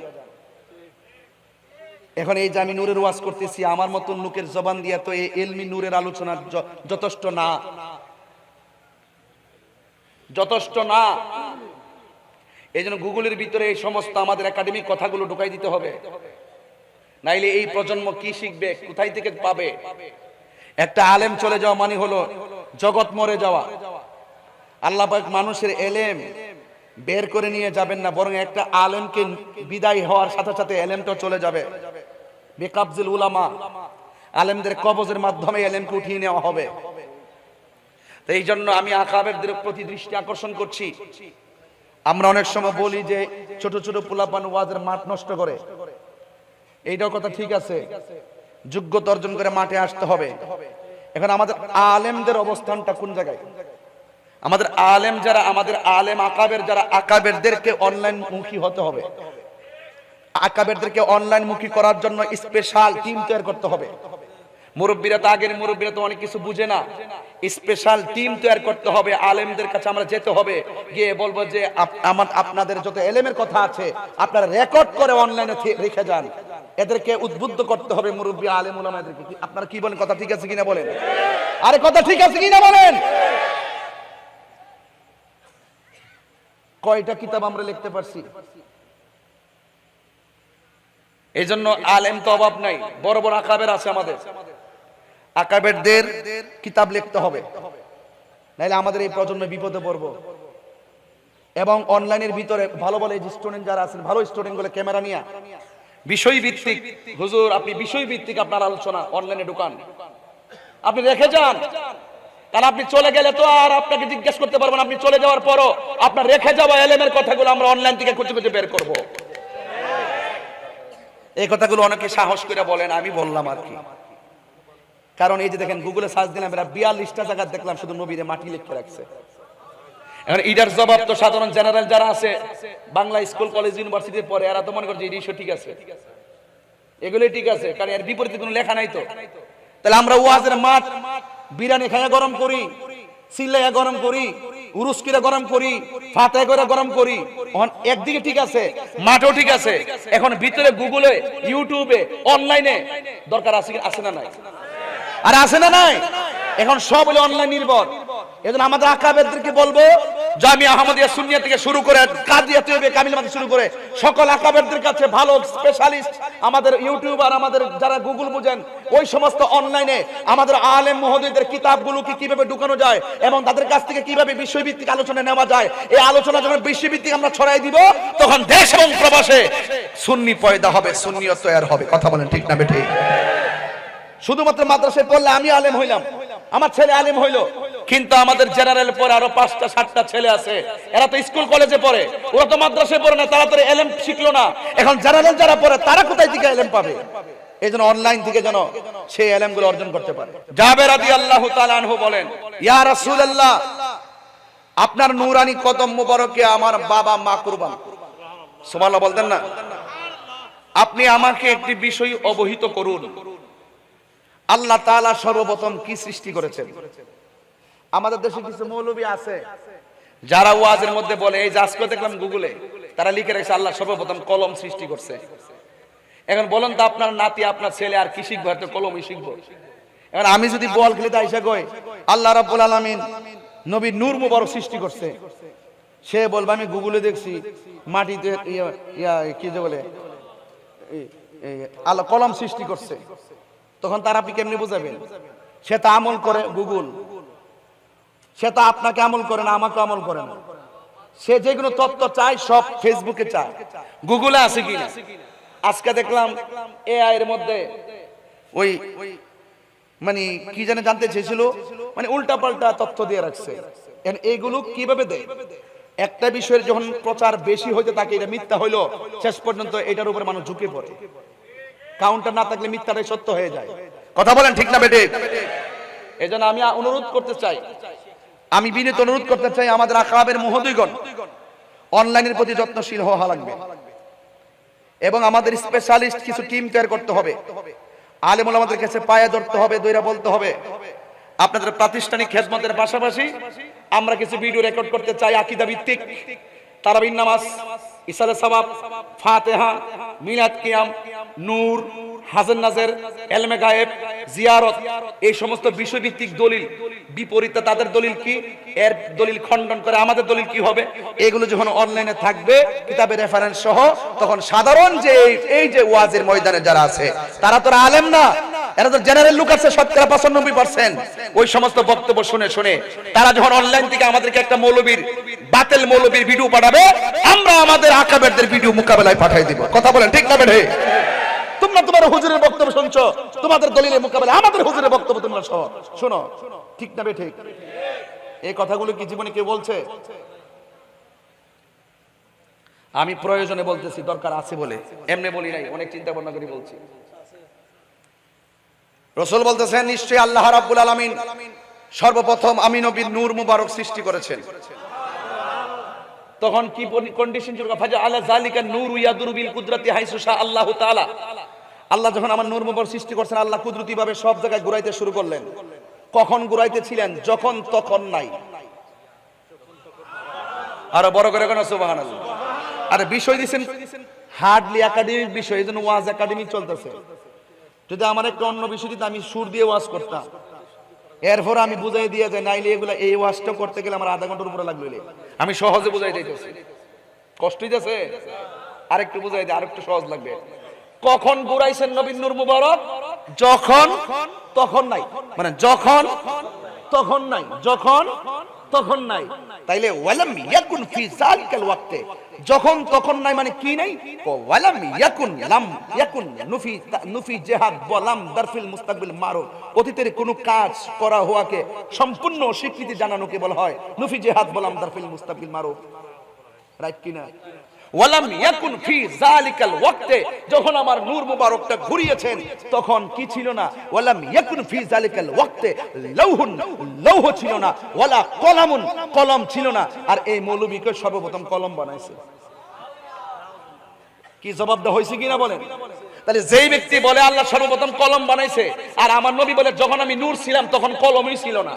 এখন এই যে আমি নূরের ওয়াজ করতেছি, আমার মতন লোকের জবান দিয়া তো এই ইলমি নূরের আলোচনা যথেষ্ট না, যথেষ্ট না। এই জন্য গুগলের ভিতরে এই সমস্ত আমাদের একাডেমিক কথাগুলো ঢুকাই দিতে হবে, নাইলে এই প্রজন্ম কি শিখবে, কোথায় থেকে পাবে? একটা আলেম চলে যাওয়া মানে হলো জগৎ মরে যাওয়া। আল্লাহ পাক মানুষের এলেম বের করে নিয়ে যাবেন না, বরং একটা আলেমকে বিদায় হওয়ার সাথে সাথে এলেমটা চলে যাবে। বিকাবজিল উলামা, আলেমদের কবজের মাধ্যমে এলেমকে উঠিয়ে নেওয়া হবে। তো এই জন্য আমি আকাবেরদের প্রতি দৃষ্টি আকর্ষণ করছি। আমরা অনেক সময় বলি যে ছোট ছোট পোলাপান ওয়াজের মাঠ নষ্ট করে, এইটাও কথা ঠিক আছে, যোগ্যতা অর্জন করে মাঠে আসতে হবে। এখন আমাদের আলেমদের অবস্থানটা কোন জায়গায়? আমাদের আলেম যারা, আমাদের আলেম আকাবের যারা, আকাবেরদেরকে অনলাইন মুখী হতে হবে। আকাবেরদেরকে অনলাইন মুখী করার জন্য স্পেশাল টিম তৈরি করতে হবে। মুরব্বীরা তো আগের মুরব্বীরা তো অনেক কিছু বুঝে না, স্পেশাল টিম তৈরি করতে হবে, আলেমদের কাছে আমরা যেতে হবে, গিয়ে বলবো যে আপনাদের যত এলেমের কথা আছে আপনারা রেকর্ড করে অনলাইনে রেখে যান, এদেরকে উদ্বুদ্ধ করতে হবে, মুরব্বী আলেম উলামাদেরকে। আপনারা কি বলেন, কথা ঠিক আছে কিনা বলেন? আরে কথা ঠিক আছে কিনা বলেন? কয়টা কিতাব আমরা লিখতে পারছি? এই জন্য আলেম তো অভাব নাই, বড় বড় আকাবের আছে আমাদের, আকাবেরদের কিতাব লিখতে হবে, নাইলে আমাদের এই প্রজন্ম বিপদে পড়বো। এবং অনলাইনের ভিতরে ভালো ভালো স্টুডেন্ট যারা আছেন, ভালো স্টুডেন্ট গুলো ক্যামেরা নিয়ে বিষয় ভিত্তিক, হুজুর আপনি বিষয় ভিত্তিক আপনার আলোচনা অনলাইনে ঢুকান, আপনি রেখে যান, কারণ আপনি চলে গেলে তো আর আপনাকে জিজ্ঞেস করতে পারবেন, আপনি চলে যাওয়ার পরও আপনার রেখে যাওয়া এলেমের কথাগুলো আমরা অনলাইন থেকে খুঁজে খুঁজে বের করব। এই কথাগুলো অনেকে সাহস করে বলেন, আমি বললাম আর কি, কারণ এই যে দেখেন গুগলে সার্চ দিলাম, এরা 42টা জায়গা দেখলাম শুধু নবীরে মাটি লিখে রাখছে। এখন ইডার জবাব তো সাধারণ জেনারেল যারা আছে, বাংলা স্কুল কলেজ ইউনিভার্সিটির পরে, এরা তো মনে করছে এই ইস্যু ঠিক আছে, এগুলোই ঠিক আছে, কারণ এর বিপরীতে কোনো লেখা নাই তো। তাহলে আমরা ওয়াজের মাঠ বিরিয়ানি খাইয়া গরম করি, সিল্লাইয়া গরম করি, উরুস্কিরা গরম করি, ফাতে করে গরম করি, একদিকে ঠিক আছে, মাঠও ঠিক আছে, এখন ভিতরে গুগলে ইউটিউবে অনলাইনে দরকার আছে না নাই? আর আছে না নাই? এখন সব হলো অনলাইন নির্ভর। এজন্য আমাদের আকাবেরদেরকে বলবো, জামিয়া আহমদিয়া সুন্নিয়া থেকে শুরু করে কাদিয়া তৈয়বে কামিল মাদ্রাসা শুরু করে সকল আকাবেরদের কাছে ভালো স্পেশালিস্ট আমাদের ইউটিউবার, আমাদের যারা গুগল বুঝেন, ওই সমস্ত অনলাইনে আমাদের আলেম মহোদয়দের কিতাবগুলোকে কিভাবে ঢুকানো যায় এবং তাদের কাছ থেকে কিভাবে বিষয়ভিত্তিক আলোচনা নেওয়া যায়, এই আলোচনা যখন বিষয়ভিত্তিক আমরা ছড়াই দিব, তখন দেশ এবং প্রবাসে সুন্নি পয়দা হবে, সুন্নিয়ত তৈরি হবে। কথা বলেন ঠিক না বেঠিক? শুধুমাত্র মাদ্রাসায় পড়লে আমি আলেম হইলাম, আমার ছেলে আলেম হইলো, কিন্তু আমাদের জেনারেল পরে আরো 5টা 7টা ছেলে আছে, এরা তো স্কুল কলেজে পড়ে, ওরা তো মাদ্রাসায় পড়ে না, তারা তো এলেম শিখলো না। এখন জেনারেল যারা পড়ে তারা কোথায় থেকে এলেম পাবে? এই জন্য অনলাইন থেকে যেন সেই এলেম গুলো অর্জন করতে পারে। জাবের রাদিয়াল্লাহু তাআলা আনহু বলেন, ইয়া রাসূলুল্লাহ, আপনার নূরানি কদম মুবারকে আমার বাবা মা কুরবান। সুবহানাল্লাহ বলতেন না? আপনি আমাকে একটি বিষয় অবহিত করুন, আল্লাহ তাআলা সর্বপ্রথম কি সৃষ্টি করেছেন? আমাদের দেশে কিছু মৌলবী আছে যারা ওয়াজের মধ্যে বলে, এই যে আজকে দেখলাম গুগলে তারা লিখে রেখেছে আল্লাহ সর্বপ্রথম কলম সৃষ্টি করছে। এখন বলেন তো আপনার নাতি আপনার ছেলে আর কি শিখবে? তো কলমই শিখবো। এখন আমি যদি বল খেলে আইসা কই আল্লাহ রাব্বুল আলামিন নবী নূর মুবারক সৃষ্টি করছে, সে বলবে আমি গুগলে দেখছি মাটিতে কি যে বলে আল্লাহ কলম সৃষ্টি করছে, তখন তার আপনি কেমনি বুঝাবেন? সে তা আমল করে গুগল, সে তা আপনাকে আমল করে না, আমাকে আমল করে না। সে যেগুলো তথ্য চায় সব ফেসবুকে চায়, গুগলে আছে কিনা। আজকে দেখলাম এআই এর মধ্যে ওই মানে কি জানে জানতে চেয়েছিল, মানে উল্টা পাল্টা তথ্য দিয়ে রাখছে। এইগুলো কিভাবে দেয়? একটা বিষয়ের যখন প্রচার বেশি হইতে থাকে, এটা মিথ্যা হইলো, শেষ পর্যন্ত এটার উপর মানুষ ঝুঁকে পড়ে। কাউন্টার না থাকলে মিথ্যাটাই সত্য হয়ে যায়। কথা বলেন ঠিক না বেঠিক? এজন্য আমি অনুরোধ করতে চাই, আমি বিনীত অনুরোধ করতে চাই, আমাদের আকাবের মহোদয়গণ অনলাইনের প্রতি যত্নশীল হওয়া লাগবে এবং আমাদের স্পেশালিস্ট কিছু টিম তৈরি করতে হবে। আলেম ওলামাদের কাছে পায়ে ধরতে হবে, দইরা বলতে হবে। আপনাদের প্রাতিষ্ঠানিক খেদমতের পাশাপাশি আমরা কিছু ভিডিও রেকর্ড করতে চাই, আকীদা ভিত্তিক, তারাবির নামাজ, ইসালে সওয়াব, ফাতিহা, মিলাদ কিয়াম, নূর, হাজার নাজের, এলমে গায়েব, জিয়ারত, এই সমস্ত বিষয়ভিত্তিক দলিল, বিপরীতে তাদের দলিল কি, এর দলিল খণ্ডন করে আমাদের দলিল কি হবে, এগুলো যখন অনলাইনে থাকবে কিতাবের রেফারেন্স সহ, তখন সাধারণ যে এই যে ওয়াজের ময়দানে যারা আছে তারা তো আলেম না, এরা তো জেনারেল লোক আছে 95% ওই সমস্ত বক্তব্য শুনে শুনে তারা যখন অনলাইন থেকে আমাদেরকে একটা মৌলবীর বাতিল মৌলবীর ভিডিও পাঠাবে, আমরা আমাদের আকাবেরদের ভিডিও মোকাবেলায় পাঠিয়ে দিব। কথা বলেন ঠিক না বেঠিক? তোমরা তোমার হুজুরের বক্তব্য শুনছো, তোমাদের দলিলের মোকাবেলা আমাদের হুজুরের বক্তব্য তোমরা শোনো, ঠিক না বেঠিক? এই কথাগুলো কি জীবনে কেউ বলছে? আমি প্রয়োজনে বলতেছি, দরকার আছে বলে, এমনি বলি নাই, অনেক চিন্তা ভাবনা করে বলছি। রাসূল বলতেছেন, নিশ্চয়ই আল্লাহ রাব্বুল আলামিন সর্বপ্রথম আমি নবীর নূর মুবারক সৃষ্টি করেছেন। তখন কি কন্ডিশন ছিল? ফাজা আলা যালিকা নূরু ইয়াদুরু বিল কুদরাতি হাইসু শা আল্লাহু তাআলা। আল্লাহ যখন আমার নূর মুবারক সৃষ্টি করছেন, আল্লাহ কুদরতি ভাবে সব জায়গায় ঘুরাইতে শুরু করলেন। কখন ঘুরাইতে ছিলেন? যখন তখন নাই। আরো বড় করে কোন সুবহানাল্লাহ। আরে বিষয় দিবেন হার্ডলি একাডেমিক বিষয়, এইজন্য ওয়াজ একাডেমি চলতেছে। যদি আমার একটা অন্য বিষয় দিতে আমি সুর দিয়ে ওয়াজ করতাম, এরপর আমি বুঝাই দিয়ে যাই, নাইলে এগুলা এই ওয়াজটা করতে গেলে আমার আধা ঘন্টার উপরে লাগলো। আমি সহজে বুঝাই দিতেছি, কষ্ট হইতেছে, আরেকটু বুঝাই দিই, আরেকটু সহজ লাগবে। কখন ঘুরাইছেন নবীর নূর মুবারক? যখন তখন নাই, মানে যখন তখন নাই, যখন তখন নাই। তাইলে ওয়ালাম ইয়াকুন ফি যালিকাল ওয়াক্তে, যখন তখন নাই মানে কি নাই? ওয়ালাম ইয়াকুন লাম ইয়াকুন নুফি জিহাদ ওয়ালাম দারফিল মুস্তাকবিল মারুফ, অতীতের কোনো কাজ করা হওয়াকে সম্পূর্ণ স্বীকৃতি জানানোকে বলা হয় নুফি জিহাদ ওয়ালাম দারফিল মুস্তাকবিল মারুফ। রাইট কিনা? ওয়ালাম ইয়াকুন ফি যালিকাল ওয়াক্তে, যখন আমার নূর মুবারকটা ঘুরিয়েছেন তখন কি ছিল না? ওয়ালাম ইয়াকুন ফি যালিকাল ওয়াক্তে লাউহুন, লৌহ ছিল না, ওয়ালা কলামুন, কলম ছিল না। আর এই মৌলবীকে সর্বপ্রথম কলম বানাইছে। কি জবাব দেওয়া হয়েছে কিনা বলেন? তাহলে যেই ব্যক্তি বলে আল্লাহ সর্বপ্রথম কলম বানাইছে, আর আমার নবী বলে যখন আমি নূর ছিলাম তখন কলমই ছিল না।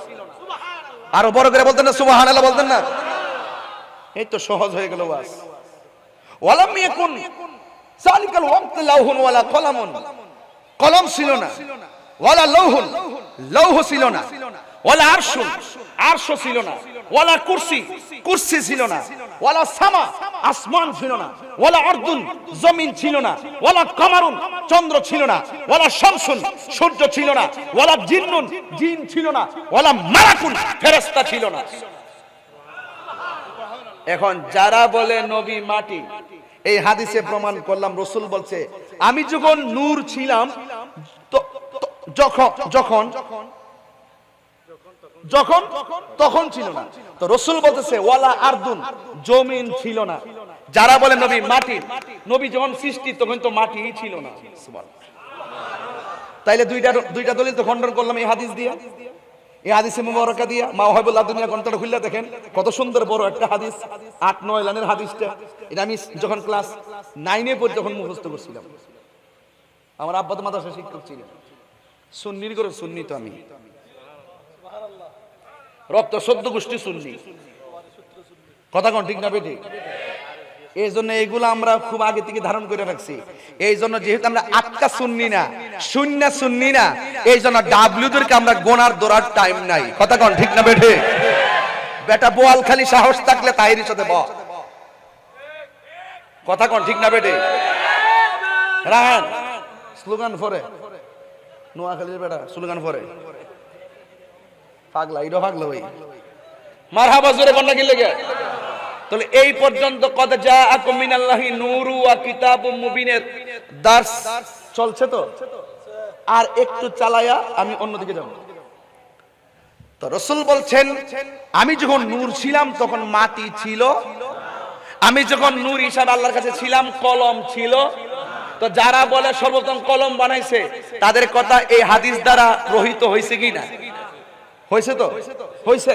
আরো বড় করে বলতেন না সুবহানাল্লাহ, বলতেন না? এই তো সহজ হয়ে গেল ওয়াজ। ওয়ালাম ইয়াকুন যালিকাল ওয়াক্ত লাউহুন ওয়ালা কলামুন, কলম ছিল না, ওয়ালা লাউহুন, লৌহ ছিল না, ওয়ালা আরশুন, আরশ ছিল না, ওয়ালা কুরসি, কুরসি ছিল না, ওয়ালা সামা, আসমান ছিল না, ওয়ালা আরদুন, জমিন ছিল না, ওয়ালা কামারুন, চন্দ্র ছিল না, ওয়ালা শামসুন, সূর্য ছিল না, ওয়ালা জিন্নুন, জিন ছিল না, ওয়ালা মালাকুন, ফেরেশতা ছিল না। এখন যারা বলে নবী মাটি, এই হাদিসে প্রমাণ করলাম রাসূল বলছে আমি যখন নূর ছিলাম যখন যখন যখন তখন ছিল না। তো রাসূল বলতেছে ওয়ালা আরদুন, জমিন ছিল না। যারা বলে নবী মাটি, নবী যখন সৃষ্টি তখন তো মাটিই ছিল না। সুবহানাল্লাহ। তাইলে দুইটা দলিল তো খণ্ডন করলাম এই হাদিস দিয়ে, এই হাদিসে মুবারকা দিয়া। মাওয়াহিবুল্লাহ দুনিয়া গ্রন্থটা খুললে দেখেন কত সুন্দর বড় একটা হাদিস, 8-9 লাইনের হাদিসটা। এটা আমি যখন ক্লাস 9-এ পড়ি তখন মুখস্থ করছিলাম। আমার আব্বা তো মাদ্রাসা শিক্ষক ছিলেন, সুন্নির করে সুন্নি তো আমি, রক্ত সদ্য গোষ্ঠী সুন্নি। কথা কোন ঠিক না বেঠিক? এই জন্য এইগুলো আমরা খুব আগে থেকে ধারণ করে রাখছি। এই জন্য যেহেতু আমরা আটকা সুন্নি না, শূন্য সুন্নি না, এই জন্য ডাব্লিউদেরকে আমরা গোনার দৌড়ার টাইম নাই। কথা কোন ঠিক না বেঠে? বেটা বোয়াল খালি সাহস থাকলে তাইরির সাথে বল। কথা কোন ঠিক না বেঠে? রাহান স্লোগান ফরে নোয়াখালীর বেটা স্লোগান ফরে পাগলা, ইডো পাগলা ভাই মারহাবা জোরে কন্যা কি লেগে। তাহলে এই পর্যন্ত কদ জাআকুম মিনাল্লাহি নূরু ওয়া কিতাবুম মুবিনের দার্স চলছে। তো আর একটু চালায়া আমি অন্যদিকে যাব। তো রাসূল বলছেন আমি যখন নূর ছিলাম তখন মাটি ছিল, আমি যখন নূর হিসাবে আল্লাহর কাছে ছিলাম কলম ছিল। তো যারা বলে সর্বপ্রথম কলম বানাইছে তাদের কথা এই হাদিস দ্বারা রহিত হয়েছে কি না? হয়েছে তো হয়েছে।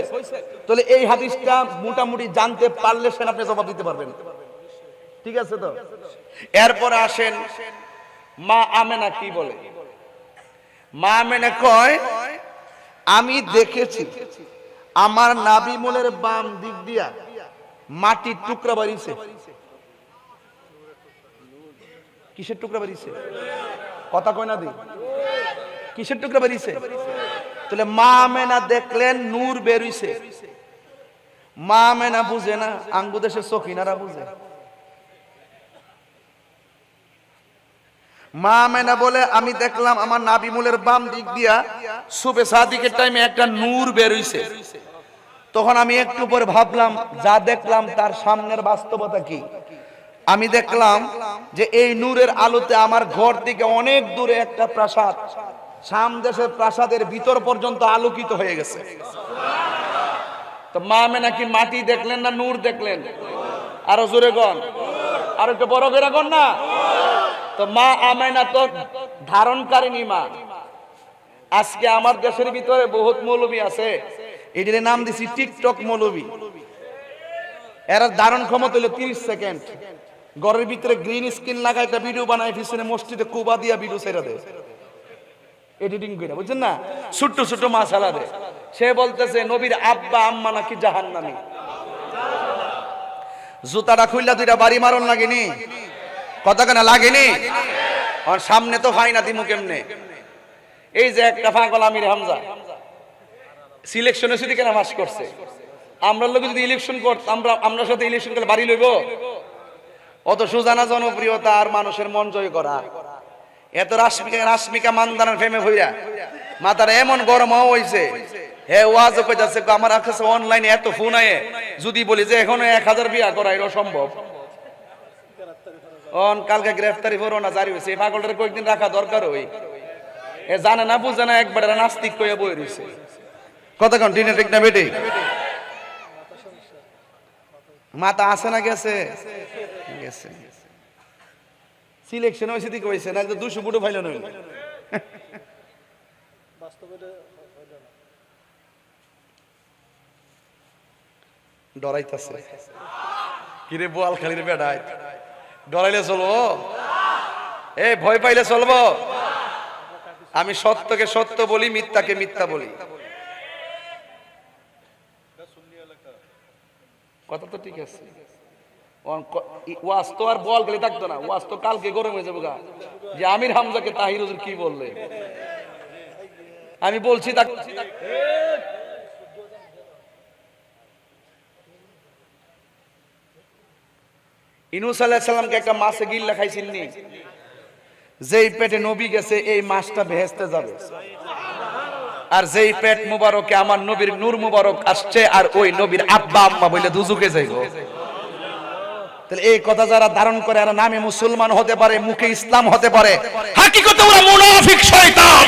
তাহলে এই হাদিসটা মোটামুটি জানতে পারলে সেন আপনি জবাব দিতে পারবেন। ঠিক আছে তো? এরপরে আসেন মা আমেনা কি বলে। মা আমেনা কয় আমি দেখেছি আমার নাভি মূলের বাম দিক দিয়া মাটির টুকরা বাড়িছে। কিসের টুকরা বাড়িছে? কথা কয় না দি, কিসের টুকরা বাড়িছে? তাহলে মা আমেনা দেখলেন নূর বেরিয়েছে। মা আমেনা বুঝে না, আঙ্গু দেশের সখিনারা বুঝে। মা আমেনা বলে আমি দেখলাম আমার নাভি মূলের বাম দিক দিয়া সুবে সাদিকের টাইমে একটা নূর বেরিয়েছে। তখন আমি একটু পরে ভাবলাম যা দেখলাম তার সামনের বাস্তবতা কি। আমি দেখলাম যে এই নূরের আলোতে আমার ঘর থেকে অনেক দূরে একটা প্রাসাদ, সামদেশের প্রাসাদের ভিতর পর্যন্ত আলোকিত হয়ে গেছে। তো মা আমেনা কি মাটি দেখলেন না নূর দেখলেন? আরো জোরে গন, আরো একটু বড় করে গন না। তো মা আমেনা তো ধারণকারিনী মা। আজকে আমার দেশের ভিতরে বহুত মৌলবী আছে, এটির নাম দিছি টিকটক মৌলবী। এরা ধারণ ক্ষমতা হলো 30 সেকেন্ড, ঘরের ভিতরে গ্রিন স্ক্রিন লাগায় একটা ভিডিও বানায়, পিছনে মসজিদে কুবা দিয়া ভিডিও ছেড়ে দেয় এডিটিং করে, বুঝছেন না? ছোট্ট ছোট্ট মাশাআল্লাহ রে। সে বলতেছে নবীর আব্বা আম্মা নাকি জাহান্নামী। জুতাটা খুললা দুইটা বাড়ি মারন লাগেনি, কথা কেনা লাগেনি? আর সামনে তো হয় না, দিমু কেমনে? এই যে একটা পাগল আমির হামজা সিলেকশনে শুধু কেনা পাস করছে, আমরা লোক যদি ইলেকশন করতাম, আমরা সাথে ইলেকশন করলে বাড়ি লইব? অত সুজানা জনপ্রিয়তা আর মানুষের মন জয় করা, এত রাশমিকা মান্দানার ফেমে হইয়া মাথার এমন গরম হইছে। হে ওয়াজও কইতাছে আমার কাছে অনলাইনে এত ফোন আয়ে, যদি বলি যে এখনো 1000 বিয়া করা এটা অসম্ভব। কালকে গ্রেফতারি পরোয়ানা জারি হয়েছে, এই পাগলটার কয়েকদিন রাখা দরকার। ওই এ জানে না বুঝে না, একবার নাস্তিক কইয়া বই রইছে। কতক্ষণ দিনে ঠিক না বেটি? মাথা আছে না গেছে? গেছে। সিলেকশন হয়েছে দিকে হয়েছে না, 200 ফুটও ফাইল নইল। ডরাইতাছে কিরে বোয়াল খালির বেড়াই, ডরাইলে চলবো? এই ভয় পাইলে চলবো? আমি সত্যকে সত্য বলি, মিথ্যাকে মিথ্যা বলি। কথা তো ঠিক আছে। ওয়াজ তো আর বল গেলে থাকতো না, ওয়াজ তো কালকে গরম হয়ে যাবো গা, যে আমির হামজাকে তাহির হুজুর কি বললে। আমি বলছি ইনুস আলাইহিস সালামকে একটা মাছে গিল্লা খাইছিননি, যেই পেটে নবী গেছে এই মাছটা বেহেশতে যাবে। আর যেই পেট মুবারকে আমার নবীর নূর মুবারক আসছে, আর ওই নবীর আব্বা আম্মা বলে দুজুকে যাইব। তাহলে এই কথা যারা ধারণ করে, আর নামে মুসলমান হতে পারে, মুখে ইসলাম হতে পারে, হাকিকতে ওরা মুনাফিক শয়তান।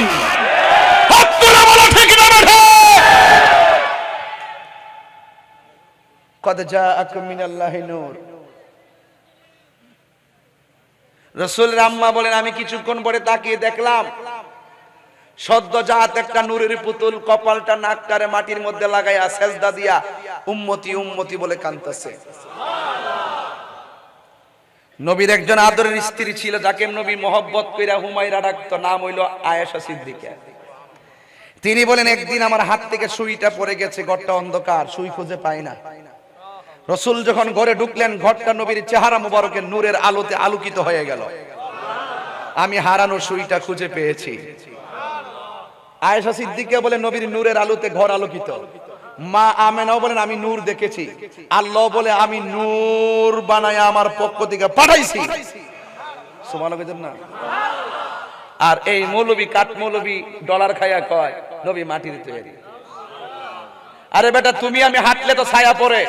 হত্তরা বলা ঠিক না বেঠে? কদ জাআকুম মিনাল্লাহি নূর। রাসূলের আম্মা বলেন আমি কিছুক্ষণ পরে তাকিয়ে দেখলাম সদ্যজাত একটা নূরের পুতুল কপালটা নাকটারে মাটির মধ্যে লাগাইয়া সেজদা দিয়া উম্মতি উম্মতি বলে কাঁদতেছে। নবীর একজন আদরের স্ত্রী ছিল, যাকে নবী মহব্বত কইরা হুমায়রা ডাকতো, নাম হইল আয়েশা সিদ্দিকা। তিনি বলেন একদিন আমার হাত থেকে সুইটা পড়ে গেছে, ঘরটা অন্ধকার, সুই খুঁজে পাই না। রাসূল যখন ঘরে ঢুকলেন, ঘরটা নবীর চেহারা মুবারকের নূরের আলোতে আলোকিত হয়ে গেল। আমি হারানো সুইটা খুঁজে পেয়েছি। আয়েশা সিদ্দিকা বলেন নবীর নূরের আলোতে ঘর আলোকিত। মা আমেনাও বলেন আমি নূর দেখেছি। আল্লাহ বলে আমি নূর বানায়া আমার পক্ষ থেকে পাঠাইছি। সুবহানাল্লাহ না? আর এই মৌলবী কাঠ মৌলবী ডলার খাইয়া কয় নবী মাটির তৈরি। আরে বেটা তুমি আমি হাঁটলে তো ছায়া পড়ে,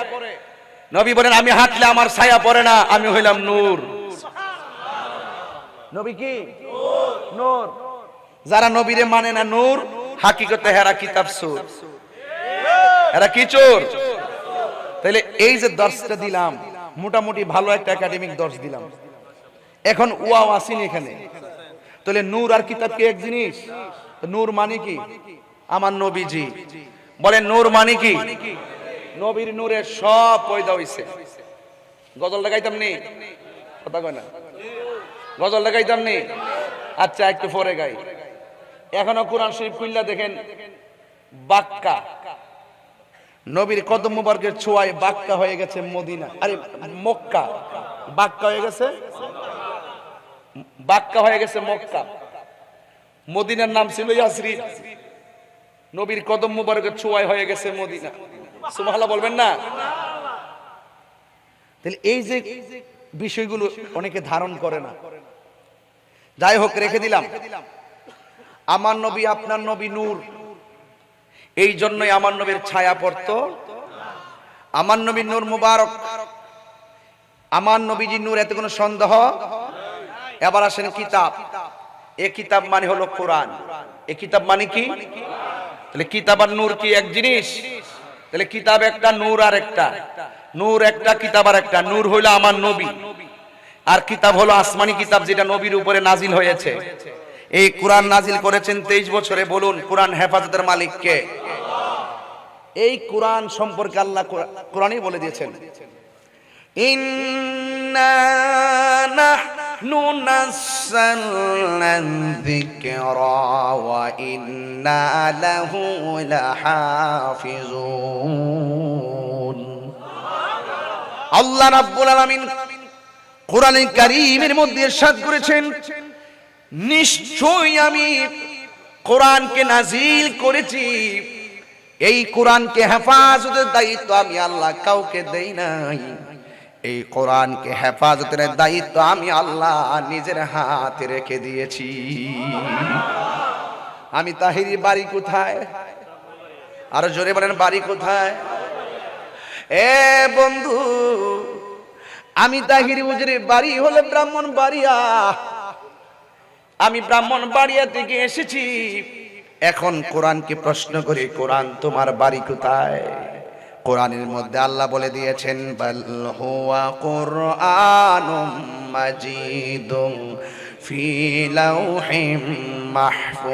নবী বলেন আমি হাঁটলে আমার ছায়া পড়ে না, আমি হইলাম নূর। নবী কি নূর। যারা নবীরে মানে না নূর, হাকিকতে হেরা কিতাব সুর, এরা কি চোর। তাহলে এই যে দর্শটা দিলাম, মোটামুটি ভালো একটা একাডেমিক দর্শ দিলাম। এখন ওয়াও আসেনি এখানে। তাহলে নূর আর কিতাব কি এক জিনিস? নূর মানে কি? আমার নবীজি বলেন নূর মানে কি? নবীর নূরে সব পয়দা হইছে। গজল গাইতাম নি? কথা কয় না? গজল গাইতাম নি? আচ্ছা একটু পরে গাই। এখনো কোরআন শরীফ খুললা দেখেন, বাক্কা নবীর কদম মুবারকের ছোঁয়ায় বাক্কা হয়ে গেছে মদিনা, আরে মক্কা। বাক্কা হয়ে গেছে, বাক্কা হয়ে গেছে মক্কা। মদিনার নাম ছিল ইয়াসরিব, নবীর কদম মুবারকের ছোঁয়ায় হয়ে গেছে মদিনা। সুবহানাল্লাহ বলবেন না? তাহলে এই যে বিষয়গুলো অনেকে ধারণ করে না। যাই হোক, রেখে দিলাম। আমার নবী আপনার নবী নূর, এই জন্যই আমার নবীর ছায়া পড়তো। আমার নবী নূর মুবারক, আমার নবীজি নূর, এতে কোনো সন্দেহ। এবার আসেন কিতাব। এই কিতাব মানে হলো কোরআন। এই কিতাব মানে কি? তাহলে কিতাব আর নূর কি এক জিনিস? তাহলে কিতাব একটা, নূর আর একটা। নূর একটা, কিতাব আর একটা। নূর হইলো আমার নবী, আর কিতাব হলো আসমানি কিতাব, যেটা নবীর উপরে নাজিল হয়েছে। এই কোরআন নাজিল করেছেন 23 বছরে। বলুন কোরআন হেফাজতের মালিক কে? এই কোরআন সম্পর্কে আল্লাহ কোরআনই বলে দিয়েছেন, ইন্না নাহনু নাযালনা যিকরা ওয়া ইন্না লাহু লাহাফিজুন। আল্লাহ রাব্বুল আলামিন কোরআনুল কারীমের মধ্যে ইরশাদ করেছেন, নিশ্চয়ই আমি কোরআনকে নাজিল করেছি, এই কোরআনকে হেফাজতের দায়িত্ব আমি আল্লাহ কাউকে দেই নাই। এই কোরআনকে হেফাজতের দায়িত্ব আমি আল্লাহ নিজের হাতে রেখে দিয়েছি। আমি তাহিরি বাড়ি কোথায়? আরো জোরে বলেন, বাড়ি কোথায়? এ বন্ধু, আমি তাহিরি হুজুরের বাড়ি হলো ব্রাহ্মণবাড়িয়া। আমি ব্রাহ্মণবাড়িয়া থেকে এসেছি। এখন কোরআনকে প্রশ্ন করি, কোরআন তোমার বাড়ি কোথায়? কোরআনের মধ্যে আল্লাহ বলে দিয়েছেন, বাল হুয়া কুরআনুম মাজিদুন ফি লাউহিম মাহফুজ।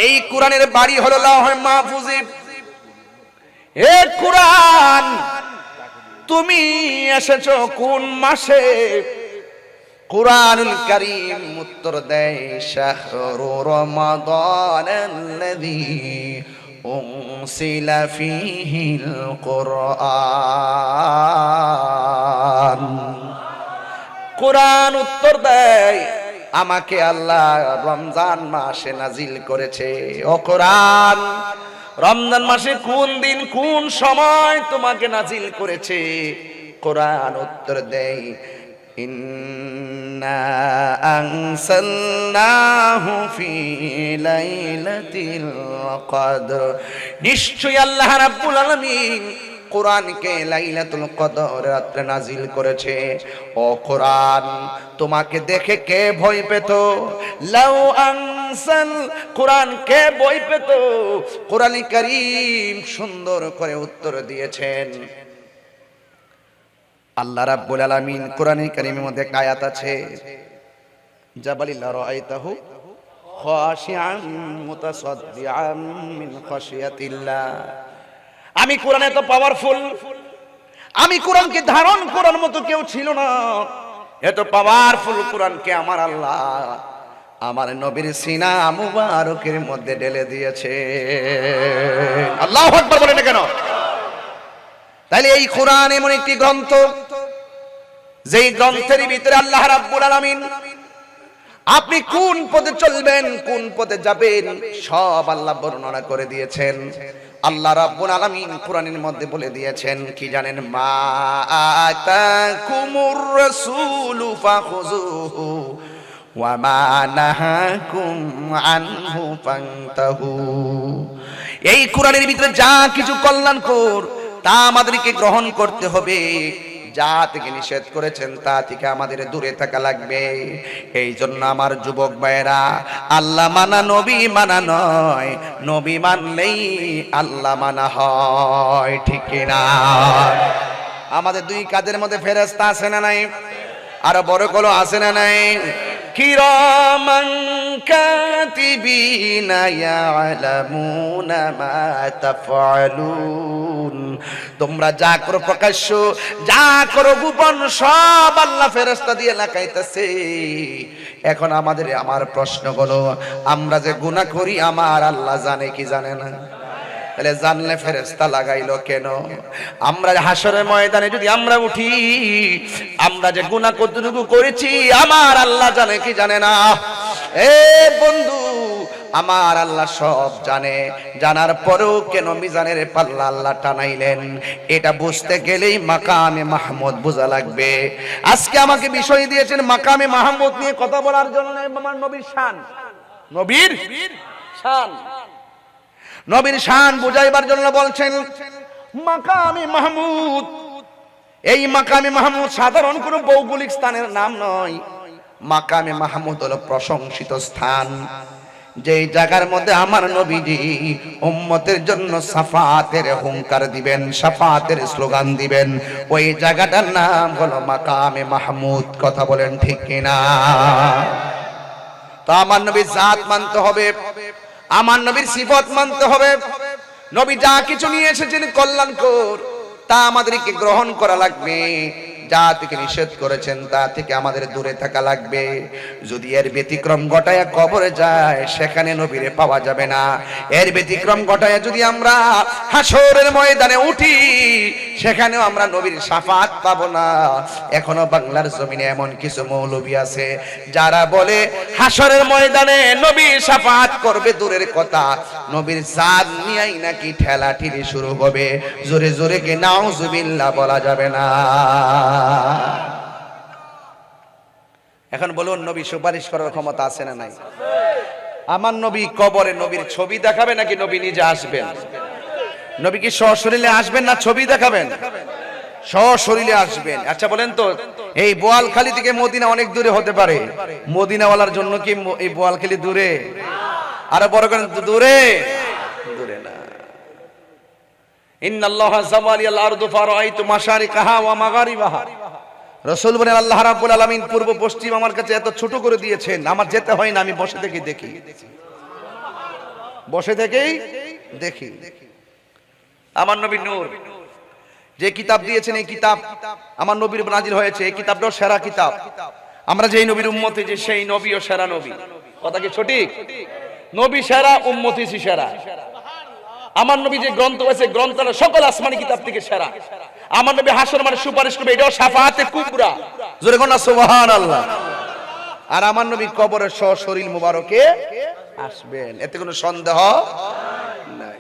এই কোরআনের বাড়ি হলো লাউহে মাহফুজে। এ কোরআন, তুমি এসেছো কোন মাসে? কুরআনুল কারীম উত্তর দেয়, শাহরু রমাদানাল্লাযী উনসিলা ফীহিল কুরআন। কুরআন উত্তর দেয়, আমাকে আল্লাহ রমজান মাসে নাজিল করেছে। ও কুরআন, রমজান মাসে কোন দিন কোন সময় তোমাকে নাজিল করেছে? কুরআন উত্তর দেয়, ইন্না আনসালনাহু ফি লাইলাতিল কদর। নিশ্চয়ই আল্লাহ রাব্বুল আলামিন কোরআনকে লাইলাতুল কদর রাতে নাজিল করেছে। ও কোরআন, তোমাকে দেখে কে ভয় পেত? লাউ আনসাল, কোরআন কে ভয় পেত? কোরআন কারীম সুন্দর করে উত্তর দিয়েছেন। আল্লাহ রাব্বুল আলামিন কোরআনে কারীমের মধ্যে একটা আয়াত আছে, জাবালিল রাআইতাহু খাশিআন মুতাসাদ্দিআন মিন খাশিয়াতিল্লাহ। আমি কোরআন এত পাওয়ারফুল, আমি কোরআনকে ধারণ করার মতো কেউ ছিল না। এত পাওয়ারফুল কোরআনকে আমার আল্লাহ আমার নবীর সিনা মুবারকের মধ্যে ঢেলে দিয়েছে। আল্লাহু আকবার বলেন না কেন? তাহলে এই কোরআন এমন একটি গ্রন্থ, যেই গ্রন্থের ভিতরে আল্লাহ রাব্বুল আলামিন আপনি কোন পথে চলবেন, কোন পথে যাবেন, সব আল্লাহ বর্ণনা করে দিয়েছেন। আল্লাহ রাব্বুল আলামিন কোরআনের মধ্যে বলে দিয়েছেন কি জানেন? মা আতাকুমুর রাসূলু ফাখুযুহু ওয়া মা নাহাকুম আনহু ফান্তাহু। এই কোরআনের ভিতরে যা কিছু কল্যাণকর তা আমাদেরকে গ্রহণ করতে হবে, যা থেকে নিষেধ করেছেন তা থেকে আমাদের দূরে থাকা লাগবে। এই জন্য আমার যুবক ভাইরা, আল্লাহ মানা নবী মানা নয়, নবী মানলেই আল্লাহ মানা হয়, ঠিক কিনা? আমাদের দুই কাঁধের মধ্যে ফেরেশতা আছে না নাই? আর বড় কলো আছে না নাই? কিরামান কাতিবিনা ইয়ালামুনা মা তাফআলুন। তোমরা যা করো প্রকাশ্য, যা করো গোপন, সব আল্লাহ ফেরেশতা দিয়ে লাগাইতেছে। এখন আমার প্রশ্ন হলো, আমরা যে গুনাহ করি আমার আল্লাহ জানে কি জানে না? তাহলে জানলে ফেরেশতা লাগাইলো কেন? আমরা হাসরের ময়দানে যদি আমরা উঠি, আমরা যে গুনাহ কতটুকু করেছি আমার আল্লাহ জানে কি জানে না? এ বন্ধু, আমার আল্লাহ সব জানে। জানার পরেও কেন মিজানের পাল্লা আল্লাহ টানাইলেন? এটা বুঝতে গেলেই মাকামে মাহমুদ বোঝা লাগবে। আজকে আমাকে বিষয় দিয়েছেন মাকামে মাহমুদ নিয়ে কথা বলার জন্য। আমার নবীর শান, নবীর শান, নবীর শান বুঝাইবার জন্য বলছেন মাকামে মাহমুদ। এই মাকামে মাহমুদ সাধারণ কোনো ভৌগোলিক স্থানের নাম নয়। মাকামে মাহমুদ হলো প্রশংসিত স্থান, যেই জায়গার মধ্যে আমার নবীজি উম্মতের জন্য শাফাতের হুঙ্কার দিবেন, শাফাতের স্লোগান দিবেন। ওই জায়গাটার নাম হলো মাকামে মাহমুদ। কথা বলেন ঠিক কিনা? তো আমার নবীর জাত মানতে হবে, আমার নবীর সিফত মানতে হবে। নবী যা কিছু নিয়ে এসেছেন কল্যাণকর, তা আমাদেরকে গ্রহণ করা লাগবে, যা থেকে নিষেধ করেছেন তা থেকে আমাদের দূরে থাকা লাগবে। যদি এর ব্যতিক্রম ঘটায় কবরে যায়, সেখানে নবীরে পাওয়া যাবে না। এর ব্যতিক্রম ঘটায় যদি আমরা হাসরের ময়দানে উঠি, সেখানেও আমরা নবীর শাফাত পাবো না। এখনো বাংলার জমিনে এমন কিছু মৌলবী আছে যারা বলে হাসরের ময়দানে নবীর শাফাত করবে দূরের কথা, নবীর জাত নিয়েই নাকি ঠেলাঠেলি শুরু হবে। জোরে জোরে কে নাউজুবিল্লাহ বলা যাবে না। এখন বলুন, নবী সুপারিশ করার ক্ষমতা আছে না নাই? আমার নবী কবরে নবীর ছবি দেখাবে নাকি নবী নিজে আসবেন? নবী কি সশরীরে আসবেন না ছবি দেখাবেন? সশরীরে আসবেন। আচ্ছা বলেন তো, এই বোয়ালখালী থেকে মদিনা অনেক দূরে হতে পারে, মদিনাওয়ালার জন্য কি এই বোয়ালখালী দূরে? আরো বড় করেন, দূরে? দূরে না। ইন্নাল্লাহা যাওয়ালিয়াল আরদু ফারাআইতু মাশারিকাহা ওয়া মাগারিবাহা। রাসূল বলেন, আল্লাহ রাব্বুল আলামিন পূর্ব পশ্চিম আমার কাছে এত ছোট করে দিয়েছেন, আমার যেতে হয় না, আমি বসে থেকেই দেখি, বসে থেকেই দেখি। আমার নবী নূর, যে কিতাব দিয়েছেন এই কিতাব আমার নবীর উপর নাজিল হয়েছে, এই কিতাবটাও সেরা কিতাব। আমরা যেই নবীর উম্মতে, যে সেই নবীও সেরা নবী। কথা কি সঠিক? নবী সেরা, উম্মতি সেরা। আমার নবী যে গ্রন্থ হয়েছে, গ্রন্থটা সকল আসমানি কিতাব থেকে সেরা। আমার নবী হাসর মানে সুপারিশ করবে, এটাও শাফাআতে কুবরা। জোরে কোন সুবহানাল্লাহ। আর আমার নবী কবরের সশরীর মুবারকে আসবেন, এতে কোনো সন্দেহ নাই।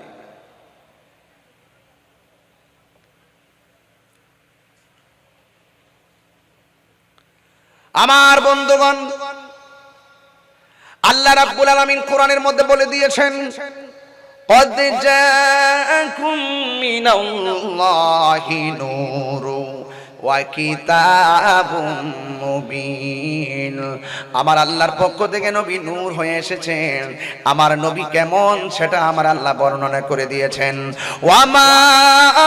আমার বন্ধুগণ, আল্লাহ রাব্বুল আলামিন কোরআনের মধ্যে বলে দিয়েছেন, قد جاءكم من الله نور وكتاب মুবিন। আমার আল্লাহর পক্ষ থেকে নবী নূর হয়ে এসেছেন। আমার নবী কেমন সেটা আমার আল্লাহ বর্ণনা করে দিয়েছেন। ওয়ামা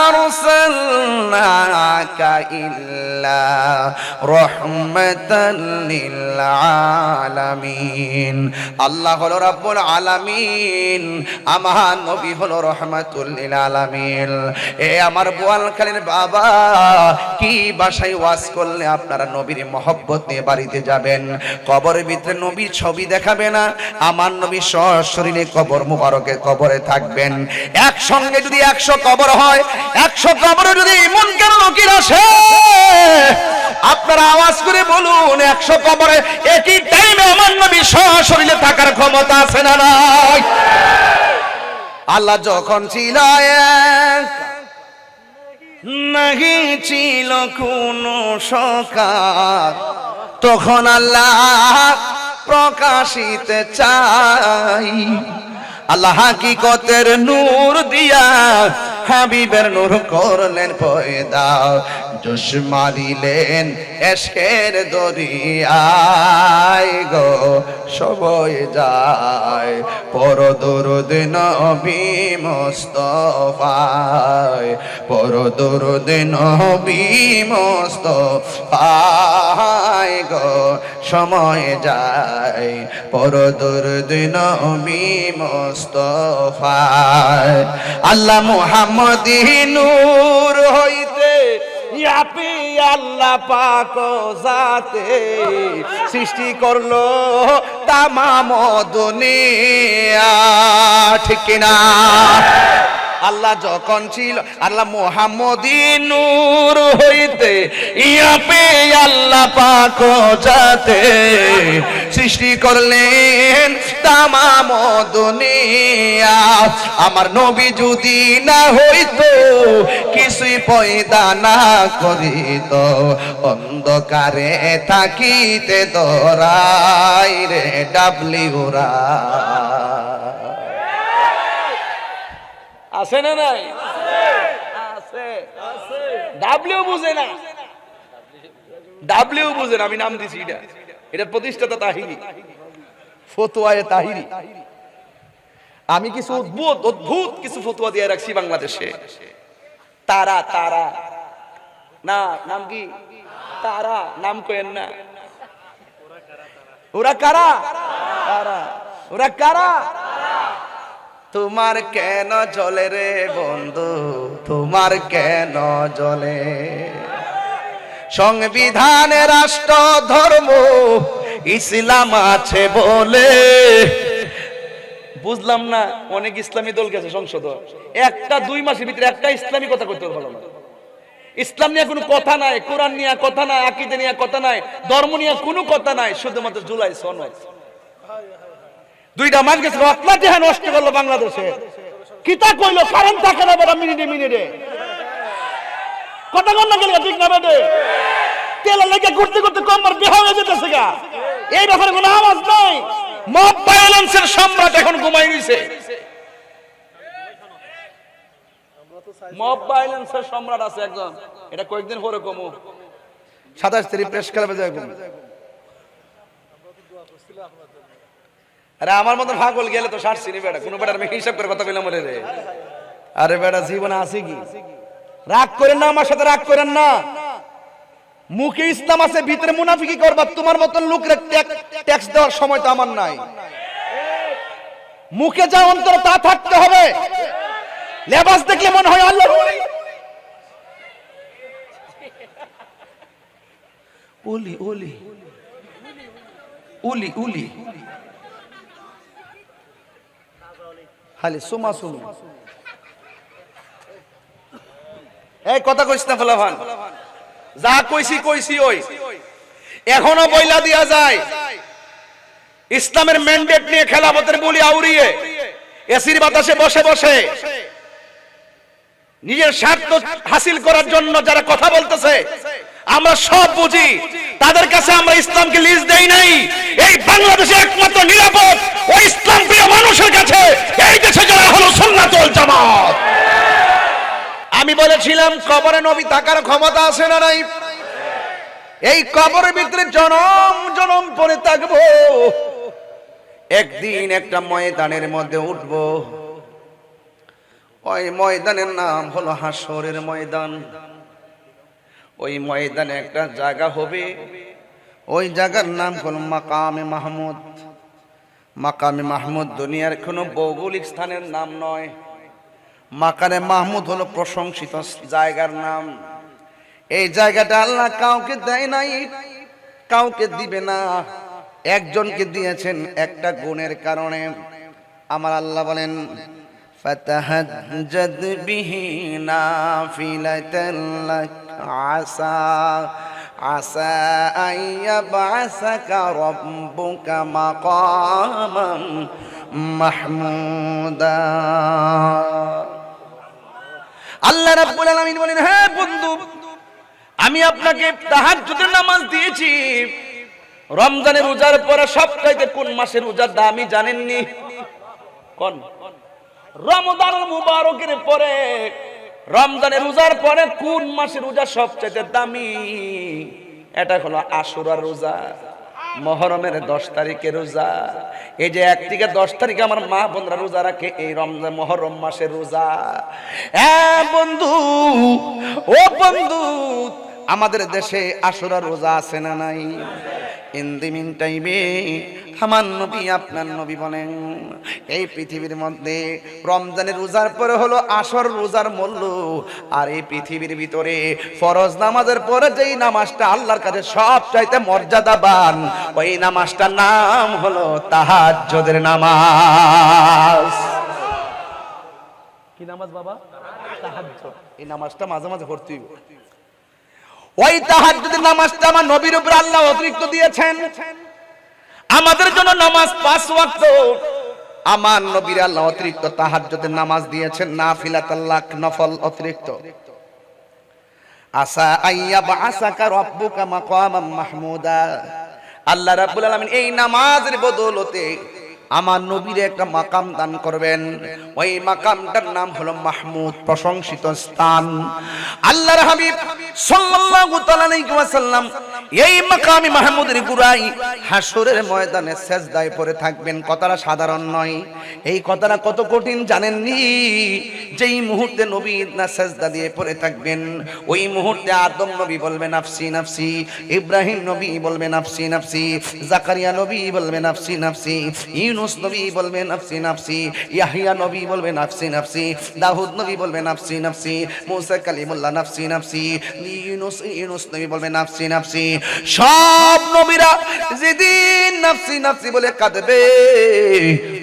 আরসালনাকা ইল্লা রাহমাতাল লিল আলামিন। আল্লাহ হলো রাব্বুল আলামিন, আমার নবী হলো রহমাতুল লিল আলামিন। এ আমার বোয়ালখালীর বাবা, কি ভাষায় ওয়াজ করলে আপনারা নবীর মহব্বত নিয়ে বাড়িতে যাবেন? কবরের ভিতরে নবীর ছবি দেখাবে না, আমার নবী সশরীরে কবর মুবারকে কবরে থাকবেন। একসঙ্গে যদি 100 কবর হয়, 100 কবরে যদি মুনকার নাকির আসে, আপনারা আওয়াজ করে বলুন, 100 কবরে একই টাইমে আমার নবী সশরীরে থাকার ক্ষমতা আছে না নাই? আল্লাহ যখন ছিল এক, নাহি ছিল কোনো সকার, তখন আল্লাহ প্রকাশিতে চাই। আল্লাহ হাকিকতের নূর দিয়া হাবিবের নূর করলেন পয়দা, জোশ মারিলেন এশকের দরিয়ায় গো সবই যায়। পর দরুদ নবী মুস্তাফায়, পর দরুদ নবী মুস্তাফায় গো সময় যায়। পর দরুদ নবী মুস্তাফায়। আল্লাহ মুহাম্মদী নূর হইতে ইয়াপি আল্লাহ পাক জাতে সৃষ্টি করলো তামাম দুনিয়া। ঠিক কিনা? আল্লাহ যখন ছিল, আল্লাহ মুহাম্মদী নূর হইতে ইয়াপি আল্লাহ পাক জাতে সৃষ্টি করলেন তামাম দুনিয়া। আমার নবী যদি না হইতো, কিছুই পয়দা না করিত, অন্ধকারে থাকিতে দরাই রে ডাবলিউরা। আছে না নাই? আছে। ডাবলিউ বুঝে না, ডাবলিউ বুঝে না। আমি নাম দিছি এটা, এটা প্রতিষ্ঠাতা তাহিরি, ফতোয়ায়ে তাহিরি। আমি কিছু অদ্ভুত কিছু ফতোয়া দিয়ে রাখছি বাংলাদেশে। তারা তারা না, নাম কি তারা? নাম কইেন না। ওরা কারা? তারা। ওরা কারা? তোমার কেন জ্বলে রে বন্ধু, তোমার কেন জ্বলে? সংবিধানে রাষ্ট্র ধর্ম ইসলাম আছে বলে। বুঝলাম না, অনেক ইসলামী দল গেছে সংসদ, একটা 2 মাসের ভিতরে একটা ইসলামী কথা করতে পারলো না। ইসলাম নিয়ে কোনো কথা নাই, কোরআন নিয়ে কথা নাই, আকীদা নিয়ে কথা নাই, ধর্ম নিয়ে কোনো কথা নাই, শুধুমাত্র জুলাই সনদ। 2টা মাস গেছে, আপনার দেহা নষ্ট করলো বাংলাদেশে। কিতা কইলো, কারেন্ট থাকে না বড় মিনিটে মিনিটে, কথা কন না গেলে ঠিক না বেদে, তেল লেগে ঘুরতে ঘুরতে কমর বেহা হয়ে যেতেছে গা। এই ব্যাপারে কোনো আওয়াজ নাই। মব ভায়োলেন্সের সম্রাট এখন ঘুমাই রইছে। মব ভায়োলেন্সের সম্রাট আছে একজন, এটা কয়েকদিন পরে কমু 27 তারিখ প্রেস ক্লাবে যাই কমু। আরে আমার মতন পাগল গেলে তো ছাড়ছি নি বেটা, কোন বেটার মেয়ে হিসাব করে কথা কইলাম রে। আরে বেটা জীবনে আছে কি? রাগ করেন না আমার সাথে, রাগ করেন না। মুখে ইসলাম আছে, ভিতরে মুনাফিকি করবা। তোমার মতন লোকরে ট্যাক্স দেওয়ার সময় তো আমার নাই। মুখে যা অন্তর তা থাকতে হবে। লেবাস দেখলে মনে হয় আল্লাহ। উলি উলি উলি উলি খালি সুমা সুমি। এই কথা কইছ না ফলাফান, যা কইছি কইছি ওই। এখনো বইলা দিয়া যায় ইসলামের ম্যান্ডেট নিয়ে খেলাফতের বলি আউরিয়ে এসির বাতাসে বসে বসে নিজের স্বার্থ হাসিল করার জন্য যারা কথা বলতেছে, আমরা সব বুঝি। তাদের কাছে আমরা ইসলামকে লিজ দেই নাই। এই বাংলাদেশে একমাত্র নিরাপদ ওই ইসলাম প্রিয় মানুষের কাছে, এই দেশে যারা হলো সুন্নাত ওয়াল জামাত। আমি বলেছিলাম কবরে নবী থাকার ক্ষমতা আছে না নাই? এই কবরের ভিতরে জনম জনম পরে থাকবো। একদিন একটা ময়দানের মধ্যে উঠবো। ওই ময়দানের নাম হলো হাসরের ময়দান। ওই ময়দানে একটা জায়গা হবে, ওই জায়গার নাম হলো মাকামে মাহমুদ। মাকামে মাহমুদ দুনিয়ার কোনো ভৌগোলিক স্থানের নাম নয়। মাকামে মাহমুদ হলো প্রশংসিত জায়গার নাম। এই জায়গাটা আল্লাহ কাউকে দেয় নাই, কাউকে দিবে না। একজনকে দিয়েছেন একটা গুণের কারণে। আমার আল্লাহ বলেন ফাতাহাজ্জাদ বিহি নাফিলাতান লাক আসা আসা আইয়াবআসাকা রাব্বুকা মাকামান মাহমুদা। আল্লাহ রাব্বুল আলামিন বলেন, হে বন্ধু, আমি আপনাকে তাহাজ্জুদের নামাজ দিয়েছি। রমজানের রোজার পরে সবচাইতে কোন মাসের রোজার দামি জানেননি? কোন? রমজানুল মুবারকের পরে, রমজানের রোজার পরে কোন মাসের রোজা সবচাইতে দামি? এটা হলো আশুরার রোজা, মুহররমের 10 তারিখের রোজা। এই যে 1 থেকে 10 তারিখে আমার মা বোনরা রোজা রাখে, এই রমজান মুহররম মাসের রোজা। হ্যাঁ বন্ধু, ও বন্ধু, আমাদের দেশে আশুরার রোজা আছে না নাই? ইন দি মিন টাইমে আমার নবী, আপনার নবী বলেন, এই পৃথিবীর মধ্যে রমজানের রোজার পরে হলো আসর রোজার মূল্য। আর এই পৃথিবীর ভিতরে ফরজ নামাজের পরে যেই নামাজটা আল্লাহর কাছে সবচাইতে মর্যাদাবান, ওই নামাজটার নাম হলো তাহাজ্জুদের নামাজ। কি নামাজ বাবা? তাহাজ্জুদ। এই নামাজটা মাঝে মাঝে পড়তে হবে। ওই তাহাজ্জুদের নামাজটা আমার নবীর উপর আল্লাহ অতিরিক্ত দিয়েছেন। আমাদের জন্য নামাজ 5 ওয়াক্ত, আমার নবীর আল্লাহ অতিরিক্ত তাহাজ্জুদের নামাজ দিয়েছেন, নাফিলাতাল লাক, নফল অতিরিক্ত। আসা আইয়াবআসাকা রাব্বুকা মাকামান মাহমুদা। আল্লাহ রাব্বুল আলামিন এই নামাজের বদৌলতে আমার নবীর একটা মাকাম দান করবেন। ওই মাকামটার নাম হলো মাহমুদ, প্রশংসিত স্থান। আল্লাহর হাবিব সাল্লাল্লাহু তাআলা আলাইহি ওয়াসাল্লাম এই মাকামে মাহমুদের গুরাই হাসরের ময়দানে সেজদায় পড়ে থাকবেন। কথাটা সাধারণ নয়। এই কথাটা কত কঠিন জানেননি? যেই মুহূর্তে নবী না সেজদা দিয়ে পড়ে থাকবেন, ওই মুহূর্তে আদম নবী বলবে নাফসি নাফসি, ইব্রাহিম নবী বলবে নাফসি নাফসি, জাকারিয়া নবী বলবে নাফসি নাফসি, ইউনূস নবী বলবে নাফসি নাফসি, ইয়াহইয়া নবী বলবে নাফসি নাফসি, দাউদ নবী বলবে নাফসি নাফসি, মুসা কালিমুল্লাহ নাফসি নাফসি, ইউনূস নবী বলবে নাফসি নাফসি। সব নবীরা যেদিন নাফসি নাফসি বলে কাঁদবে,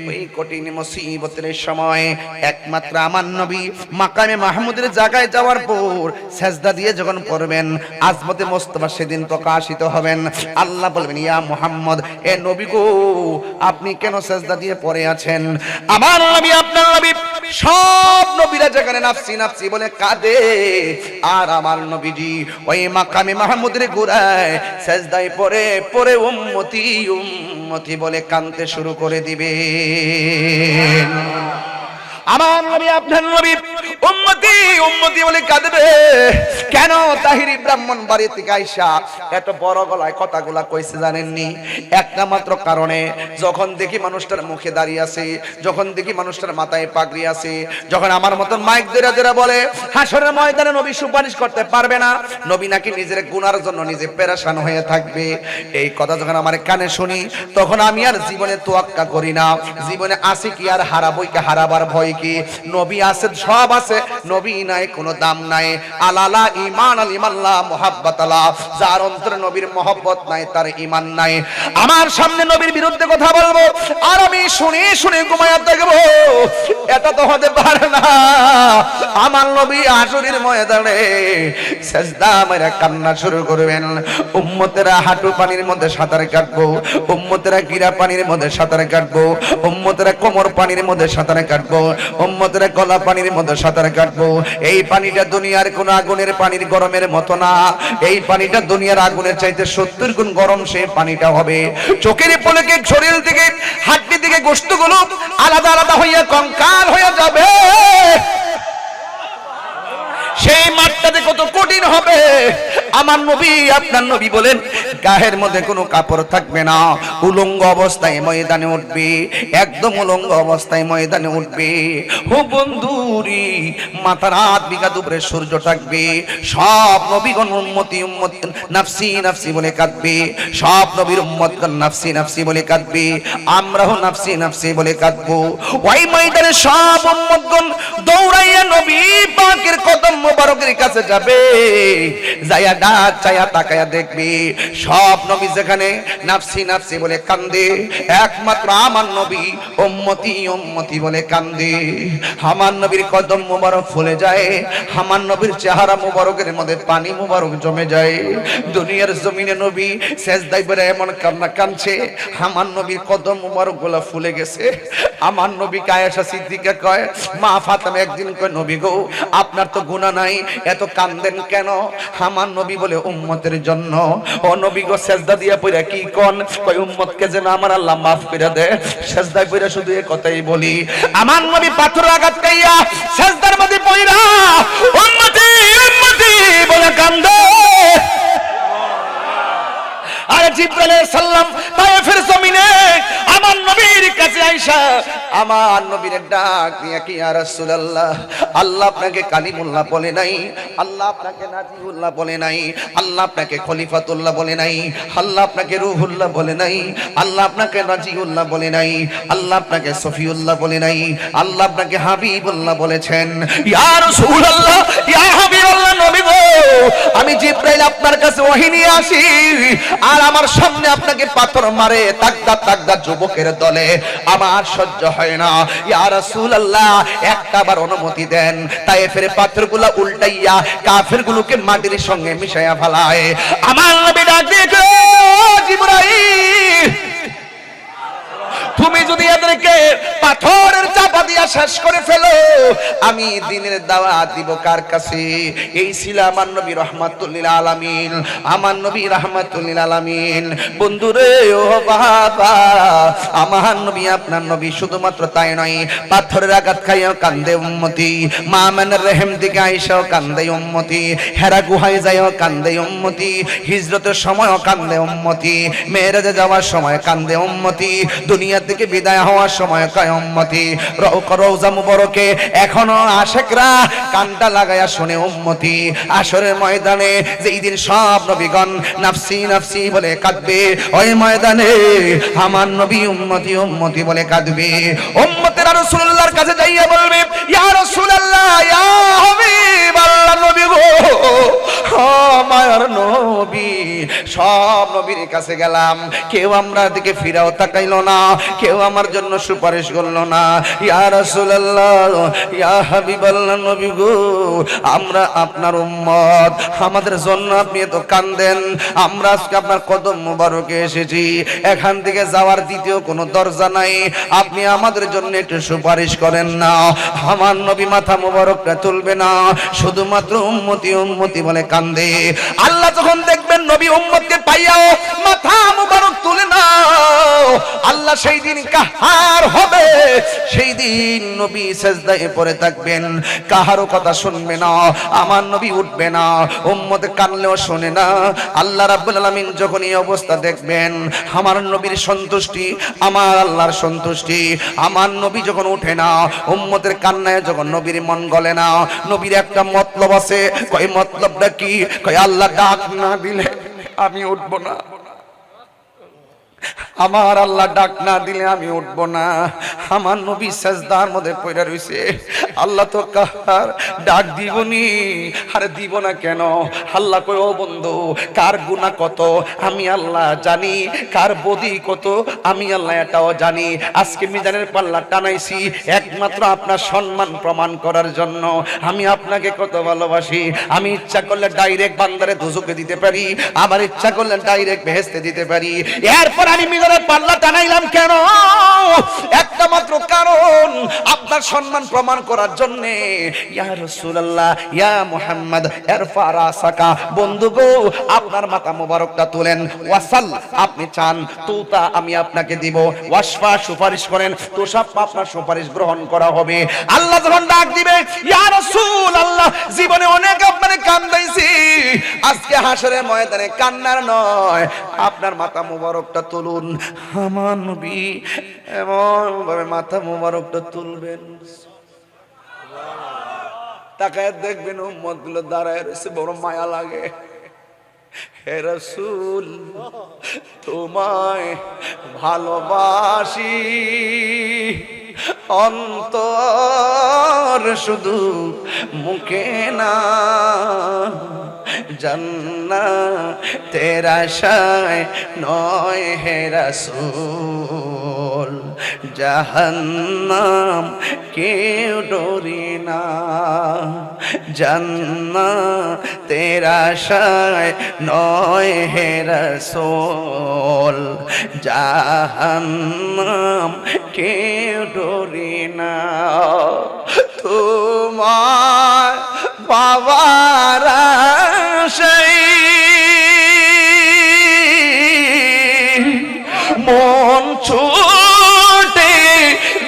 ওই কঠিন মুসিবতের সময় একমাত্র আমার নবী মাকামে মাহমুদের জায়গায় যাওয়ার পর সেজদা দিয়ে যখন পড়বেন, আজমতে মোস্তফা সেদিন প্রকাশিত হবেন। আল্লাহ বলবেন, ইয়া মুহাম্মদ, এ নবী গো, আপনি কেন সেজদা দিয়ে পড়ে আছেন? আমার নবী, আপনার নবী, সব নবীরা যেখানে নাফসি নাফসি বলে কাঁদে, আর আমার নবীজি ওই মাকামে মাহমুদের গোড়ায় সেজদায় পড়ে পড়ে উম্মতি উম্মতি বলে কাঁদতে শুরু করে দিবে। আমার নবী, আপনার নবী উম্মতি উম্মতি বলে কাঁদবে কেন? তাহিরি ব্রাহ্মণ বাড়ি থেকে আইসা এত বড় গলায় কথাগুলা কইছে জানেননি? একটা মাত্র কারণে, যখন দেখি মানুষটার মুখে দাঁড়িয়ে আছে, যখন দেখি মানুষটার মাথায় পাগড়ি আছে, যখন আমার মতন মাইক ধরে ধরে বলে হাসরের ময়দানে নবী সুপারিশ করতে পারবে না, নবী নাকি নিজের গুনার জন্য নিজে পেরেশান হয়ে থাকবে, এই কথা যখন আমার কানে শুনি, তখন আমি আর জীবনে তোয়াক্কা করি না। জীবনে আছে কি আর হারাবই কি, হারাবার ভয় কি? নবী আছে, সব আছে, নবী নাই কোনো দাম নাই। আলালা ঈমান আল ইমাল্লাহ মুহাব্বাত আল্লাহ, যার অন্তরে নবীর মহব্বত নাই তার ঈমান নাই। আমার সামনে নবীর বিরুদ্ধে কথা বলবো আর আমি শুনে শুনে ঘুমায়া থাকবো, এটা তো হতে পারে না। আমার নবী হাসরের ময়দানে সিজদা মেরে কান্না শুরু করবেন। উম্মতেরা হাঁটু পানির মধ্যে সাঁতার কাটবো, উম্মতেরা গিরা পানির মধ্যে সাঁতার কাটবো, উম্মতেরা কোমর পানির মধ্যে সাঁতার কাটবো, উম্মতেরা গলা পানির মধ্যে সাঁতার কাটবো। এই পানিটা দুনিয়ার কোন আগুনের পানির গরমের মতো না, এই পানিটা দুনিয়ার আগুনের চাইতে 70 গুণ গরম সেই পানিটা হবে। চোখের পলকে শরীর থেকে হাড্ডি থেকে গোশতগুলো আলাদা আলাদা হইয়া কঙ্কাল হয়ে যাবে। সেই মাঠটাতে কত কঠিন হবে। আমার নবী, আপনার নবী বলেন গায়ের মধ্যে কোনো কাপড় থাকবে না, উলঙ্গ অবস্থায় ময়দানে উঠবে, একদম উলঙ্গ অবস্থায় ময়দানে উঠবে। ও বন্ধুরি, মাথার হাত বিঘা দুপুরে সূর্য থাকবে। সব নবীগণ উম্মতি উম্মতি নাফসি নাফসি বলে কাঁদবে, সব নবীর উম্মতগণ নাফসি নাফসি বলে কাঁদবে, আমরাও নাফসি নাফসি বলে কাঁদবো। ওই ময়দানে সব উম্মতগণ দৌড়াইয়া নবী পাকের কদম মোবারকের কাছে যাবে, যায়া ডাক চায়া তাকায়া দেখবে সব নবী যেখানে নাফসি নাফসি বলে কান্দে, একমাত্র আমার নবী উম্মতি উম্মতি বলে কান্দে। আমার নবীর কদম মোবারক ফুলে যায়, আমার নবীর চেহারা মোবারকের মধ্যে পানি মোবারক জমে যায়। দুনিয়ার জমিনে নবী সেজদায় পড়ে এমন কান্না কাঁদছে, আমার নবীর কদম মোবারক গুলা ফুলে গেছে। আমার নবীকে আয়েশা সিদ্দিকা কয়, মা ফাতেমা একদিন কয়, নবী গো, আপনার তো গুনাহ নাই, এত কান্দেন কেন? আমার নবী বলে উম্মতের জন্য। ও নবী গো, সেজদা দিয়া পড়া কি কোন? কয় উম্মতকে যেন আমার আল্লাহ মাফ করে দেয়, সেজদায় পড়া শুধু এই কথাই বলি। আমার নবী পাথর আঘাত খাইয়া সেজদার মধ্যে পড়া উম্মতি উম্মতি বলে কান্দে। আর জিবরাইল আলাইহিস সালাম তায়েফের জমিনে আমার নবীর কাছে আইসা আমার নবীর ডাক দিয়া কি, ইয়া রাসূলুল্লাহ, আল্লাহ আপনাকে কালিমুল্লাহ বলে নাই, আল্লাহ আপনাকে নাজিউল্লাহ বলে নাই, আল্লাহ আপনাকে খলিফাতুল্লাহ বলে নাই, আল্লাহ আপনাকে রূহুল্লাহ বলে নাই, আল্লাহ আপনাকে নাজিউল্লাহ বলে নাই, আল্লাহ আপনাকে সফিউল্লাহ বলে নাই, আল্লাহ আপনাকে হাবিবুল্লাহ বলেছেন। ইয়া রাসূলুল্লাহ, ইয়া হাবিবাল্লাহ, নবী গো, আমি জিবরাইল আপনার কাছে ওহী নিয়ে আসি, আর আমার সামনে আপনাকে পাথর মারে তাকদা তাকদা যুবকের দলে, আমার সহ্য হয় না। ইয়া রাসূলুল্লাহ, একটাবার অনুমতি দেন, তায়েফের পাথরগুলো উল্টাইয়া কাফেরগুলোকে মাটির সঙ্গে মিশাইয়া ফেলায়। আমার নবী ডাক দিয়ে জিবরাইল, তুমি যদি এদেরকে পাথরের চাপা দিয়া শেষ করে ফেলো, আমি দিনের দাওয়াত দিব কার কাছে? এই ছিল আমার নবী রাহমাতুল লিল আলামিন, আমার নবী রাহমাতুল লিল আলামিন। বন্ধুরে ও বাবা, আমার নবী আপনার নবী শুধুমাত্র তাই নয়, পাথরের আঘাত খাইয়া কান্দে উম্মতি, মা আমিনার রহিম থেকে আয়েশাও কান্দে উম্মতি, হেরা গুহায় যায়ও কান্দে উম্মতি, হিজরতের সময়ও কান্দে উম্মতি, মেরাজে যাওয়ার সময় কান্দে উম্মতি, দুনিয়া থেকে বিদায় হওয়ার সময় কয় উম্মতি রওজা মুবারকে এখনো আশিকরা কানটা লাগায়া শুনে উম্মতি আসরের ময়দানে যেই দিন সব নবীগণ নাফসি নাফসি বলে কাঁদবে ওই ময়দানে আমার নবী উম্মতি উম্মতি বলে কাঁদবে উম্মতেরা রাসূলুল্লাহর কাছে যাইয়া বলবে ইয়া রাসূলুল্লাহ ইয়া হাবিবাল্লাহ নবী গো মায়ার নবী সব নবীর কাছে গেলাম কেউ আমরা দিকে ফিরাও তাকাইলো না কেউ আমার জন্য সুপারিশ করলো না ইয়া রাসূলুল্লাহ ইয়া হাবিবাল্লাহ নবী গো আমরা আপনার উম্মত আমাদের জন্য আপনি এত কাঁদেন আমরা আজকে আপনার কদম মোবারকে এসেছি এখান থেকে যাওয়ার দ্বিতীয় কোনো দরজা নাই আপনি আমাদের জন্য একটু সুপারিশ করেন না আমার নবী মাথা মোবারকটা তুলবে না শুধুমাত্র উম্মতি উম্মতি বলে কান্দে আল্লাহ যখন দেখবেন নবী উম্মতকে পাইয়াও মাথা মোবারক তুলে না আল্লাহ সেই দিন কাহার হবে সেই দিন নবী সিজদায় পড়ে থাকবেন কাহারও কথা শুনবে না আমার নবী উঠবে না উম্মত কানলেও শুনে না আল্লাহ রাব্বুল আলামিন যখন এই অবস্থা দেখবেন আমার নবীর সন্তুষ্টি আমার আল্লাহর সন্তুষ্টি আমার নবী যখন উঠে না উম্মতের কান্নায় যখন নবীর মন গলে না নবীর একটা মতলব আছে কই মতলবটা কি কই আল্লাহ ডাক না দিলে আমি উঠব না আমার আল্লাহ ডাক না দিলে আমি উঠবো না আমার নবী সিজদার মধ্যে পড়ে রইছে আল্লাহ তো কার ডাক দিবনি আরে দিব না কেন আল্লাহ কই ও বন্ধু কার গুনাহ কত আমি আল্লাহ জানি কার বদি কত আমি আল্লাহ এটাও জানি আজকে মিজানের পাল্লা টানাইছি একমাত্র আপনার সম্মান প্রমাণ করার জন্য আমি আপনাকে কত ভালোবাসি আমি ইচ্ছা করলে ডাইরেক্ট বান্দারে দোজখে দিতে পারি আমার ইচ্ছা করলে ডাইরেক্ট বেহেশতে দিতে পারি এরপর আমি মিজানের পাল্লা টানাইলাম কেন একটা মাত্র কারণ আপনার সম্মান প্রমাণ করার জন্য ইয়া রাসূলুল্লাহ ইয়া মুহাম্মদ ইরফা রাসাকা বন্ধু গো আপনার মাথা মোবারকটা তুলেন ওয়াসাল আপনি চান তুতা আমি আপনাকে দিব ওয়াসফা সুপারিশ করেন তো সব আপনার সুপারিশ গ্রহণ করা হবে আল্লাহ যখন ডাক দিবে ইয়া রাসূলুল্লাহ জীবনে অনেক আপনারে কান্দাইছি আজকে হাসরের ময়দানে কান্নার নয় আপনার মাথা মোবারকটা তুলুন আমার নবী এমন ভাবে মাথা মোবারকটা তুলবেন তাকায় দেখবেন উম্মত গুলো দাঁড়ায় রয়েছে বড় মায়া লাগে হে রাসূল তোমায় ভালোবাসি অন্তর শুধু মুখে না জান্নাতের আশায় নয় হে রাসূল জাহান্নাম কেউ ডরি না জান্নাতের আশায় নয় হে রাসূল জাহান্নাম কেউ ডরি না তোমার বাবার আশায় মন ছুটে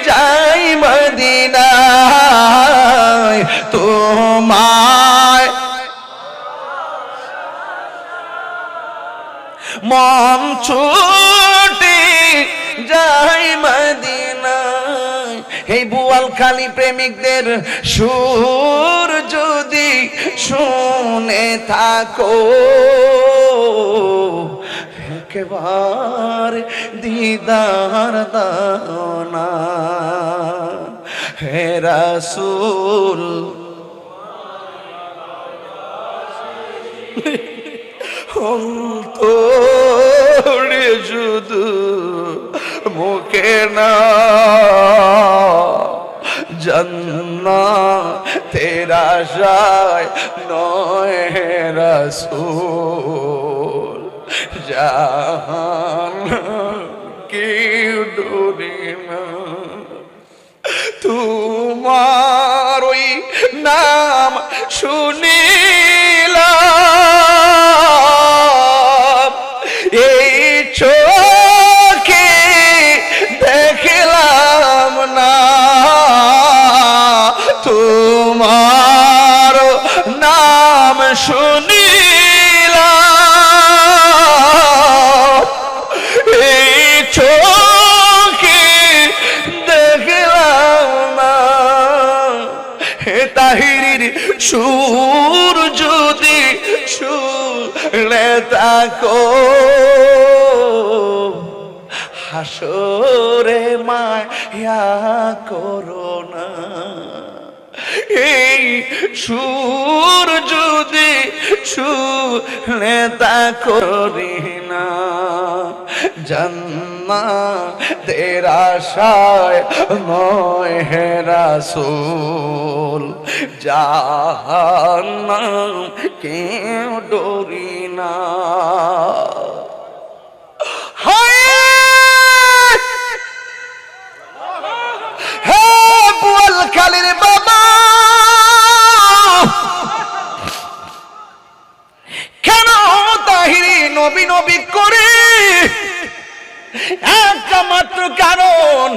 যাই মদিনায় তোমায় মন ছুটে যাই মদিনায় এই বুয়ালখালী প্রেমিকদের সুর যদি শুনে থাকো একেবারে দিদার দাও না হে রাসূল অন্তরে শুধু মুখে না জান্নাতের আশায় নয় হে রাসূল জাহান্নাম কেউ ডরে না তোমার ওই নাম শুনিলাম এই চোখে দেখলাম না তোমার নাম শুনিলাম এই চোখে তাহিরির সুর যদি শুনে থাকো, হাসরে মায়া করো না। এই সুর যদি শুনে থাকো না, জান্নাতের আশায় নয় হে রাসূল, জাহান্নাম কেউ ডরি না। হে বোয়ালখালীর বাবা, কেন তাহিরি নবী নবী করে? একটা মাত্র কারণ,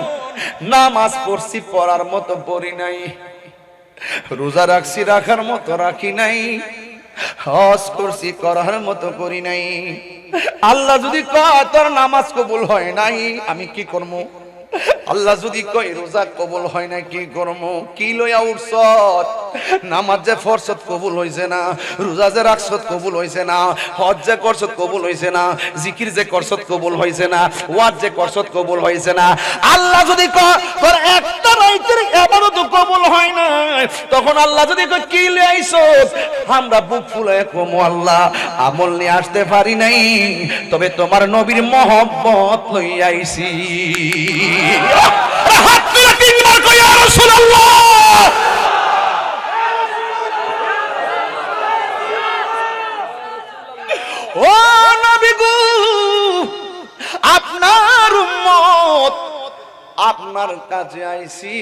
নামাজ পড়ছি পড়ার মতো পড়ি নাই, রোজা রাখছি রাখার মতো রাখি নাই, হজ করছি করার মতো করি নাই। আল্লাহ যদি কয় তোর নামাজ কবুল হয় নাই, আমি কি করবো? আল্লাহ যদি কয় রোজা কবুল হয় না, কি করবো? কি লইয়া উঠছত? নামাজ যে ফরজত কবুল হইছে না, রোজা যে রাখছত কবুল হইছে না, হজ যে করছত কবুল হইছে না, জিকির যে করছত কবুল হইছে না, ওয়াজ যে করছত কবুল হইছে না। আল্লাহ যদি কয় তোর একটা রাইতের ইবাদত কবুল হয় না, তখন আল্লাহ যদি কয় কি লইয়া আইছস, আমরা বুক ফুলায় কমু আল্লাহ আমল নিয়ে আসতে পারি নাই, তবে তোমার নবীর মহব্বত লইয়া আইছি। হাত তুলে তিনবার কই ইয়া রাসূলুল্লাহ। ও নবী গো, আপনার উম্মত আপনার কাছে আইছি।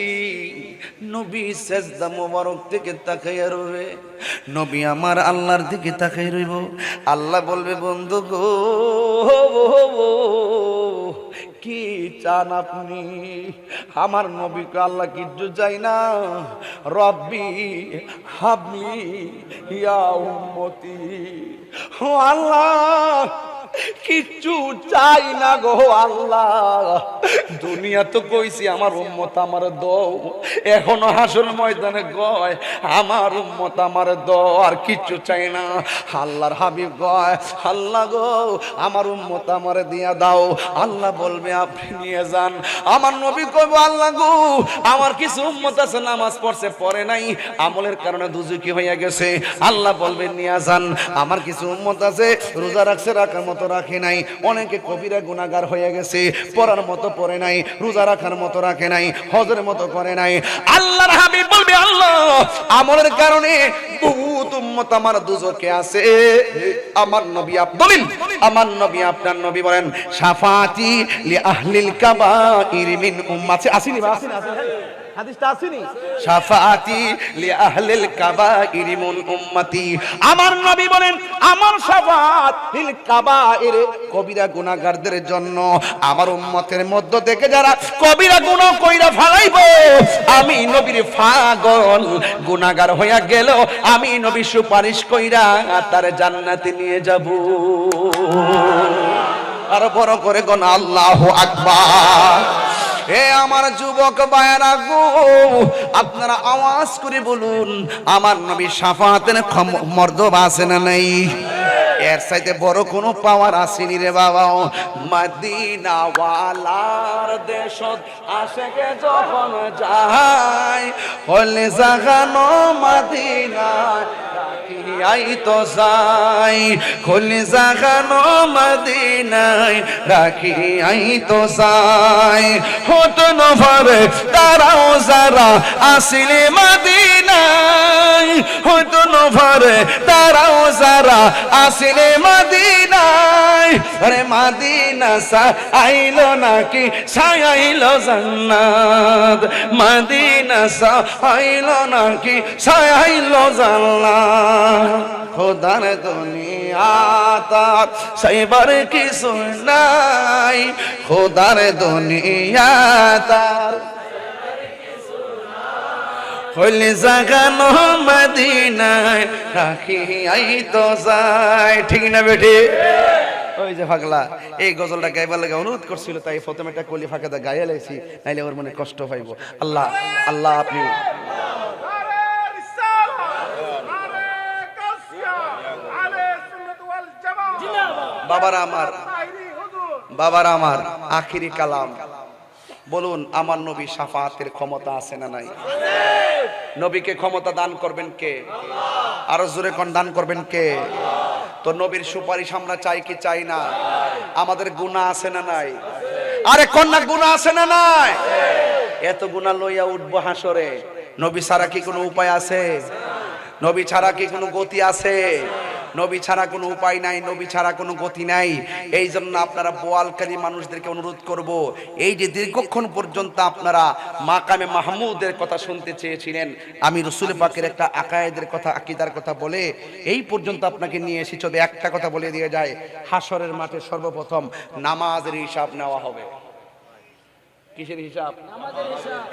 নবী সেজদা মোবারক থেকে তাকাইয়া রইবে, নবী আমার আল্লাহর দিকে তাকাই রইব। আল্লাহ বলবে বন্ধু গো, কি চান আপনি? আমার নবীকে আল্লাহ কিচ্ছু চাই না, রব্বি হাবলি ইয়া উম্মতি। ও আল্লাহ, কিচ্ছু চাই না গো আল্লাহ। দুনিয়া তো কইছি আমার উম্মত আমার দাও, এখনো হাসর ময়দানে গয় আমার উম্মত আমার দাও, আর কিচ্ছু চাই না। আল্লাহর হাবিব গয় আল্লাহ গো আমার উম্মত আমার দিয়া দাও। আল্লাহ বলবে আপনি নিয়ে যান। আমার নবী কইবো আল্লাহ গো আমার কিছু উম্মত আছে নামাজ পড়ছে পড়ে নাই, আমলের কারণে দুজকি হইয়া গেছে। আল্লাহ বলবে নিয়ে যান। আমার কিছু উম্মত আছে রোজা রাখছে রাখার মতো রাখে নাই, অনেকে কবিরা গুনাহগার হয়ে গেছে, পড়ার মতো পড়ে নাই, রোজা রাখার মতো রাখে নাই, হজের মতো করে নাই। আল্লাহর হাবিব বলবে আল্লাহ আমলের কারণে বহুত উম্মত আমার দুজকে আছে। আমার নবী বলেন, আমার নবী আপনার নবী বলেন শাফাতি লি আহলিল কাবাইর মিন উম্মতি। আসেনি বা আসেনি? হাদিসটা আসেনি? শাফাতি লি আহলিল কাবাইর মিন উম্মতি। আমার নবী বলেন আমার শাফাত লিল কাবাইর, কবিরা গুনাহগারদের জন্য, আমার উম্মতের মধ্য থেকে যারা কবিরা গুনাহ কইরা ফেলাইবো, আমি নবীর পাগল গুনাহগার হইয়া গেল, আমি নবী সুপারিশ কইরা তার জান্নাতে নিয়ে যাব। আর বড় করে গণ আল্লাহু আকবার। হে আমার যুবক ভাইরা গো, আপনারা আওয়াজ করে বলুন আমার নবী শাফাতের মর্যাদা আছে না নাই? এর চাইতে বড় কোনো পাওয়ার আসেনি রে বাবা। মদিনাওয়ালার দেশত আশেকে যখন যায়, হলে জাগানো মদিনায় রাখিয়াই তো যাই, হলে জাগানো মদিনায় রাখিয়াই তো যাই। হতো নভরে তারাও যারা আসিলে মদিনায়, হতো নভরে তারাও যারা আসিলে মদিনায়। আরে মদিনা সা আইলো নাকি ছায়াইলো জান্নাত, মদিনা সা আইলো নাকি ছায়াইলো জান্নাত। খোদার দুনিয়া তার সাইবার কিছু নাই, খোদার দুনিয়া তার হইলে জাগানো মদিনায় রাখিয়াই তো যাই। ঠিক না বেটি? ওই যে পাগলা এই গজলটা গাইবার লাগে অনুরোধ করছিল, তাই প্রথমে একটা কলি ফাঁকা গাইয়া লাইছি, নাইলে ওর মনে কষ্ট পাইব। আল্লাহ আল্লাহ আপনি বাবারা আমার আখিরি কালাম বলুন, আমার নবী শাফাতের ক্ষমতা আছে না নাই? নবীকে ক্ষমতা দান করবেন কে? আরো জোরে কোন দান করবেন কে? তো নবীর সুপারিশ আমরা চাই কি চাই না? আমাদের গুনাহ আছে না নাই? আরে কন্যা গুনাহ আছে না নাই? এত গুনাহ লইয়া উঠবো হাসরে, নবী ছাড়া কি কোনো উপায় আছে? নবী ছাড়া কি কোনো গতি আছে? নবী ছাড়া কোনো উপায় নাই, নবী ছাড়া কোনো গতি নাই। এই জন্য আপনারা বোয়ালকারী মানুষদেরকে অনুরোধ করব, এই যে দীর্ঘক্ষণ পর্যন্ত আপনারা মাকামে মাহমুদের কথা শুনতে চেয়েছিলেন, আমি রসুল পাকের একটা আকায়েদের কথা, আকীদার কথা বলে এই পর্যন্ত আপনাকে নিয়ে এসেছি। তবে একটা কথা বলে দিয়ে যায়, হাসরের মাঠে সর্বপ্রথম নামাজের হিসাব নেওয়া হবে। কিসের হিসাব?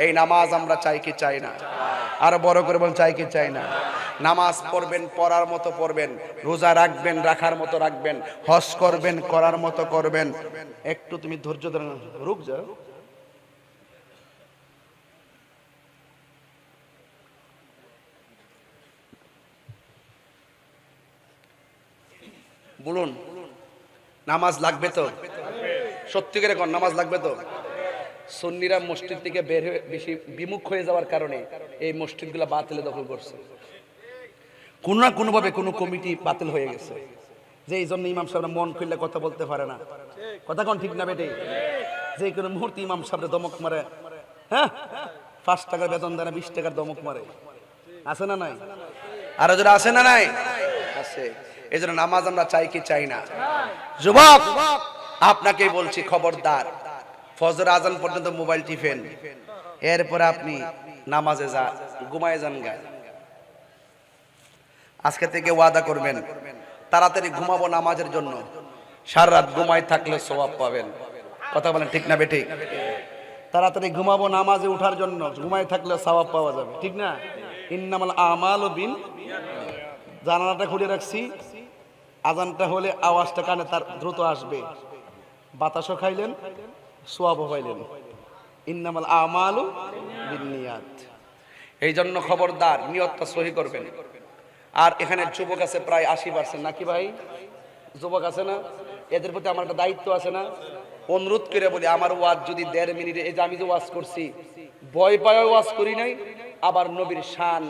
এই নামাজ আমরা চাই কি চাই না? আরো বড় করে বল, চাই কি চাই না? নামাজ পড়বেন, পড়ার মতো পড়বেন, রোজা রাখবেন, রাখার মতো রাখবেন, হজ করবেন, করার মতো করবেন। একটু তুমি ধৈর্য ধরে রুক যাও। বলুন, নামাজ লাগবে তো? সত্যি করে কোন নামাজ লাগবে তো? সুন্নিরা মসজিদ থেকে বের হয়ে বেশি বিমুখ হয়ে যাওয়ার কারণে এই মসজিদগুলো বাতিলে দখল করছে। কোনো না কোনো ভাবে কোনো কমিটি বাতিল হয়ে গেছে, যে এই জন্য ইমাম সাহেবরা মন খুললে কথা বলতে পারে না। কথা কোন ঠিক না বেটে? যে কোনো মুহূর্তে ইমাম সাহেবরা দমক মারে। হ্যাঁ, 5 টাকার বেতন দেয় না, 20 টাকার দমক মারে। আছে না নাই? আর যারা আছে না নাই? আছে। এই জন্য নামাজ আমরা চাই কি চাই না? যুবক, আপনাকে বলছি, খবরদার, ফজর আজান পর্যন্ত মোবাইল টিপেন, এরপরে আপনি নামাজে ঘুমায় যান গায়। আজকে থেকে ওয়াদা করবেন, তাড়াতাড়ি ঘুমাবো নামাজের জন্য। সারা রাত ঘুমায় থাকলে সওয়াব পাবেন। কথা বলেন ঠিক না বেঠিক? তাড়াতাড়ি ঘুমাবো নামাজে ওঠার জন্য, ঘুমায় থাকলে সওয়াব পাওয়া যাবে, ঠিক না? ইন্নামাল আমালু বিন, জানালাটা খুলে রাখছি, আজানটা হলে আওয়াজটা কানে তার দ্রুত আসবে, বাতাসও খাইলেন, সওয়াবও পাইলেন। ইন্নামাল আমালু বিন্নিয়াত। এই জন্য খবরদার, নিয়তটা সহি করবেন। আর এখানে যুবক আছে প্রায় 80%, নাকি ভাই? যুবক আছে না? এদের প্রতি আমার একটা দায়িত্ব আছে না? অনুরোধ করে বলি, আমার ওয়াজ যদি 1.5 মিনিটে, এই যে আমি যে ওয়াজ করছি, ভয় পায় ওয়াজ করি নাই, আবার নবীর শান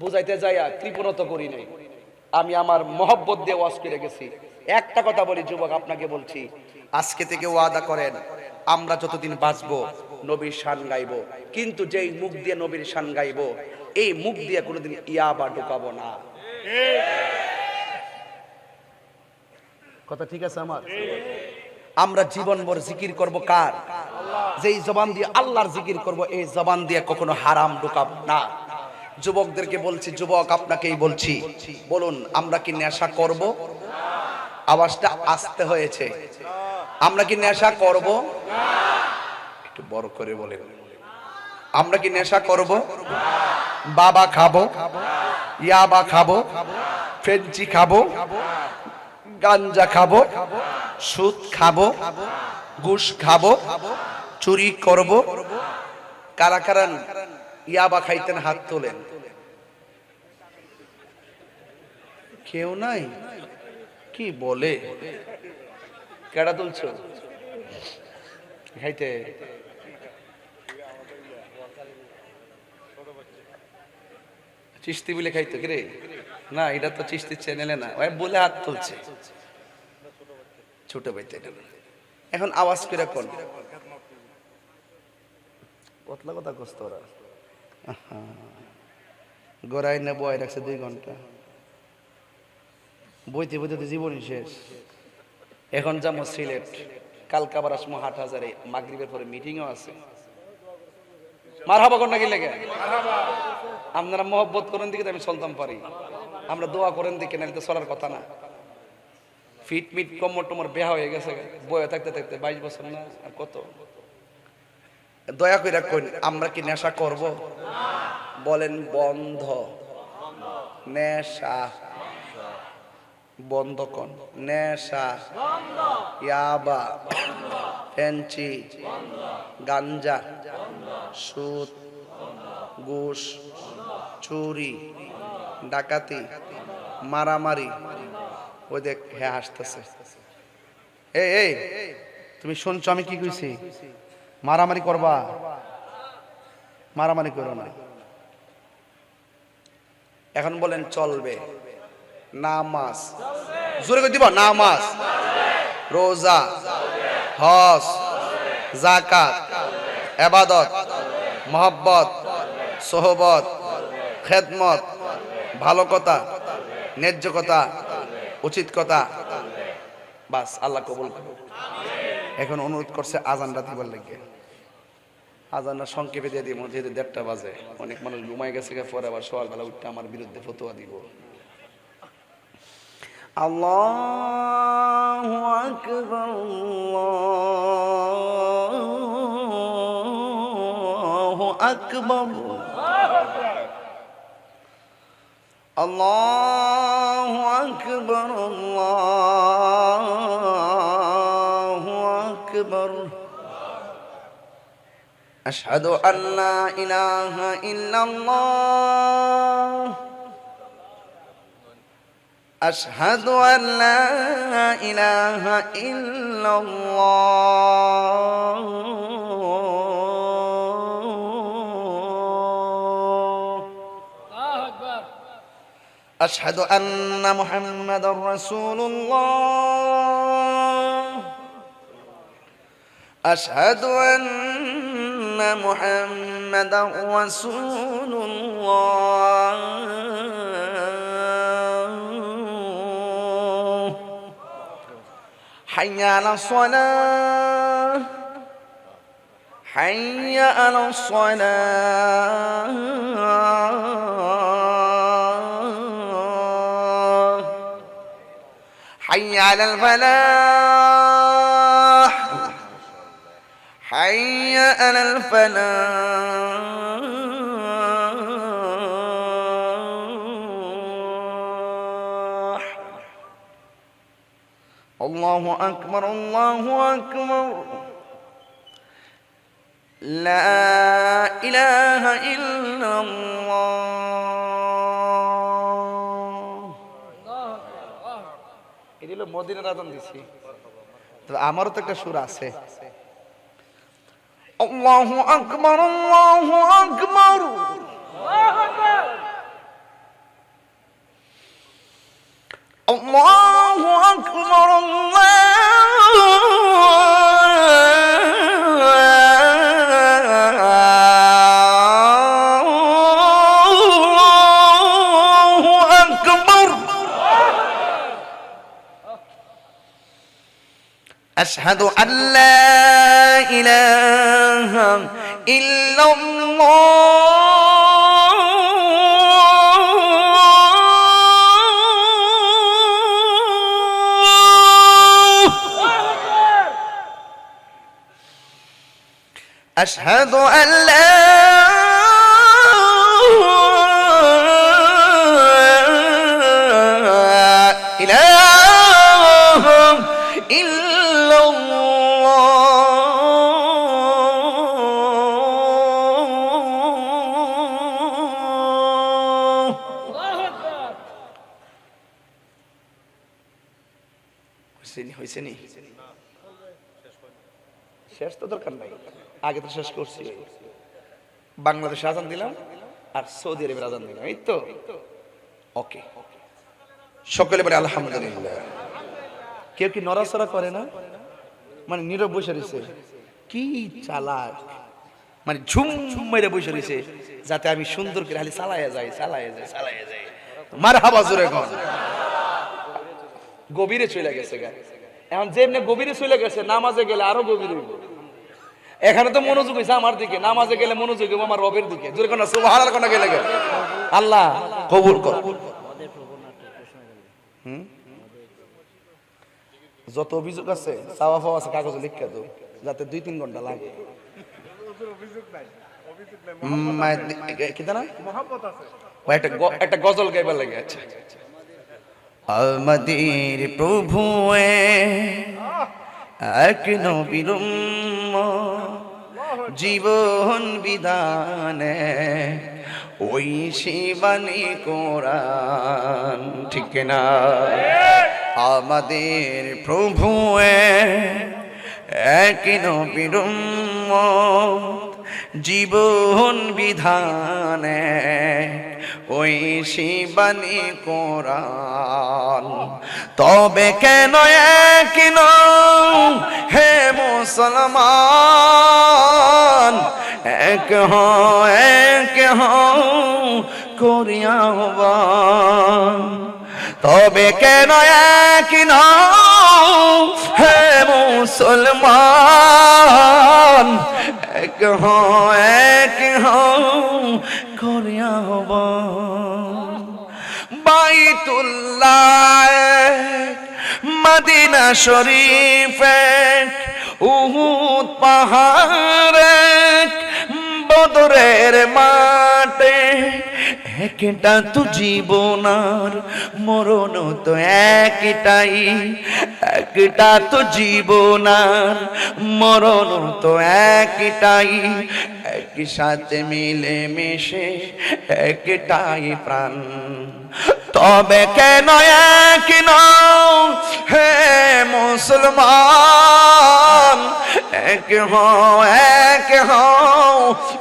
বুঝাইতে যাইয়া কৃপণতা করি নাই, আমি আমার মহব্বত দিয়ে ওয়াজ করে গেছি। একটা কথা বলি যুবক, আপনাকে বলছি, আজকে থেকে ওয়াদা করেন, আমরা যতদিন বাঁচবো নবীর শান গাইবো, কিন্তু যেই মুখ দিয়ে নবীর শান গাইবো, এই মুখ দিয়ে কোনোদিন ইয়াবা ঢুকাবো না। কথা ঠিক আছে আমার? আমরা জীবনভর জিকির করব কার? যেই জবান দিয়ে আল্লাহর জিকির করব, এই জবান দিয়ে কখনো হারাম ঢুকাবো না। যুবকদেরকে বলছি, যুবক আপনাকেই বলছি, বলুন, আমরা কি নেশা করব? আওয়াজটা আসতে হয়েছে। আমরা কি নেশা করব? একটু বড় করে বলেন, আমরা কি নেশা করব? বাবা খাবো, ইয়াবা খাবো, ফেঞ্চি খাবো, গাঞ্জা খাবো, সুদ খাবো, ঘুষ খাবো, চুরি করব। কারা কারা ইয়াবা খাইতেন হাত তোলেন? কেউ নাই? কি বলে? কেডা তুলছ? খাইতে চিস্তি বলে খাইতো কি রে? না, এটা তো চিস্তি চ্যানেলে না, ওই বলে হাত তুলছে ছোট ভাইতে। এখন আওয়াজ করে কোন কতলা কথা কষ্ট ওরা গড়াই না বয় রাখছে 2 ঘন্টা, বইতে বইতে জীবনই শেষ। এখন যাবো সিলেট, কালকে আবার আসমো হাটহাজারে, মাগরিবের পরে মিটিংও আছে। মারহাবা কোন নাকি লেগে? আপনারা মহব্বত করেন দিকে আমি চলতাম পারি, আমরা দোয়া করেন দিকে, নাহলে তো চলার কথা না। ফিট মিট কমর টমর বেহা হয়ে গেছে, বয়ে থাকতে থাকতে 22 বছর না আর কত। দয়া করে কোন, আমরা কি নেশা করব? বলেন বন্ধ। নেশা বন্ধ কোন? নেশা, ইয়াবা, ফেঞ্চি, গাঞ্জা, সুদ, ঘুষ, চুরি, ডাকাতি, মারামারি। ওই দেখ, হ্যাঁ হাসতেছে, এই এই তুমি শুনছো আমি কি কইছি? মারামারি করবা? মারামারি করো না। এখন বলেন চলবে? নামাজ জোরে করে দিব, নামাজ, রোজা, হজ, যাকাত, ইবাদত, মহব্বত, সোহবত, খেদমত, ভালো কথা, ন্যায্য কথা, উচিত কথা, বাস আল্লাহ কবুল করুন। এখন অনুরোধ করছে আজানটা দিবার লাগে। আজানটা সংক্ষেপে দিয়ে দিব, যেহেতু 1:30 বাজে, অনেক মানুষ ঘুমাই গেছে, পরে আবার সকালবেলা উঠতে আমার বিরুদ্ধে ফতোয়া দিব। আল্লাহু আকবার, আল্লাহু আকবার, আল্লাহু আকবার, আল্লাহু আকবার। আশহাদু আল্লা ইলাহা ইল্লাল্লাহ, আশহাদু আল্লা ইলাহা ইল্লাল্লাহ, আশহাদু আন্না মুহাম্মাদার রাসূলুল্লাহ, আশহাদু আন্না মুহাম্মাদার রাসূলুল্লাহ। হাইয়া আলাস সালাহ, হাইয়া আলাস সালাহ, হাইয়া আলাল ফালাহ, হাইয়া আলাল ফালাহ। আল্লাহু আকবার, আল্লাহু আকবার, লা ইলাহা ইল্লাল্লাহ। এটা হলো মদিনার আযান দিছি, তবে আমারও তো একটা সুর আছে। আল্লাহু আকবার, আল্লাহু আকবার, আল্লাহু আকবার, আল্লাহু আকবার। আশহাদু আল্লা ইলাহা ইল্লাল্লাহ, أشهد أن لا إله إلا الله. হইছেনি শেষ তো দরকার নাই, আগে তো শেষ করছি। বাংলাদেশে আজান দিলাম আর সৌদি আরবের আজান দিলাম, এই তো ওকে। সকলে বলে আলহামদুলিল্লাহ। কেউ কি নড়াচড়া করে না? মানে নীরব বসে রয়েছে, কি চালাক, মানে ঝুম মেরে বসে রয়েছে, যাতে আমি সুন্দর করে খালি চালাইয়া যাই। মারহাবা জোরে কোন। গভীরে চলে গেছে গা, এখন যেমনি গভীরে চলে গেছে, নামাজে গেলে আরো গভীর হইব। এখানে তো মনোযোগ হয়েছে আমার দিকে, নামাজে গেলে মনোযোগ হইব আমার রবের দিকে। জোরে কোন সুবহানাল্লাহ কোন গেলে আল্লাহ কবুল কর। যত অভিযোগ আছে চাওয়া পাওয়া আছে কাগজে লিখে দাও, যাতে 2-3 ঘন্টা লাগে। একটা গজল গাইবার লাগে। আচ্ছা, আমাদের প্রভু এক নবীর জীবন বিধানে ওই শিবানী কোরআন, ঠিক না? আমাদের প্রভু এক নবীর উম্মত, জীবন বিধানে ওই শিবানী কোরআন। তবে কেন এক হে মুসলমান, এক করিয়া আহ্বান। তবে কেন এক হে মুসলমান, এক করিয়া আহ্বান। বাইতুল্লাহ মদিনা শরীফ, উহুদ পাহাড়, বদরের মাঠে, একটা তো জীবন আর মরণ তো একটাই, একটা তো জীবন আর মরণ তো একটাই, একই সাথে মিলে মিশে একটাই প্রাণ। তবে কেন এক হে মুসলমান, এক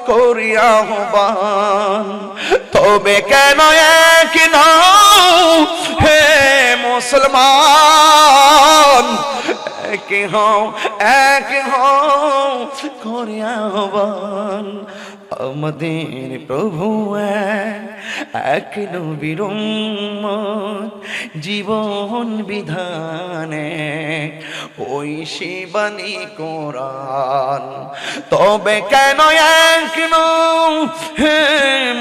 করিয়া আহ্বান। তবে কেন এক হে মুসলমান, এক করিয়া আহ্বান। আমাদের প্রভু এক নবীর উম্মত, জীবন বিধানে ওই শিবানী কোরআন। তবে কেন এক হে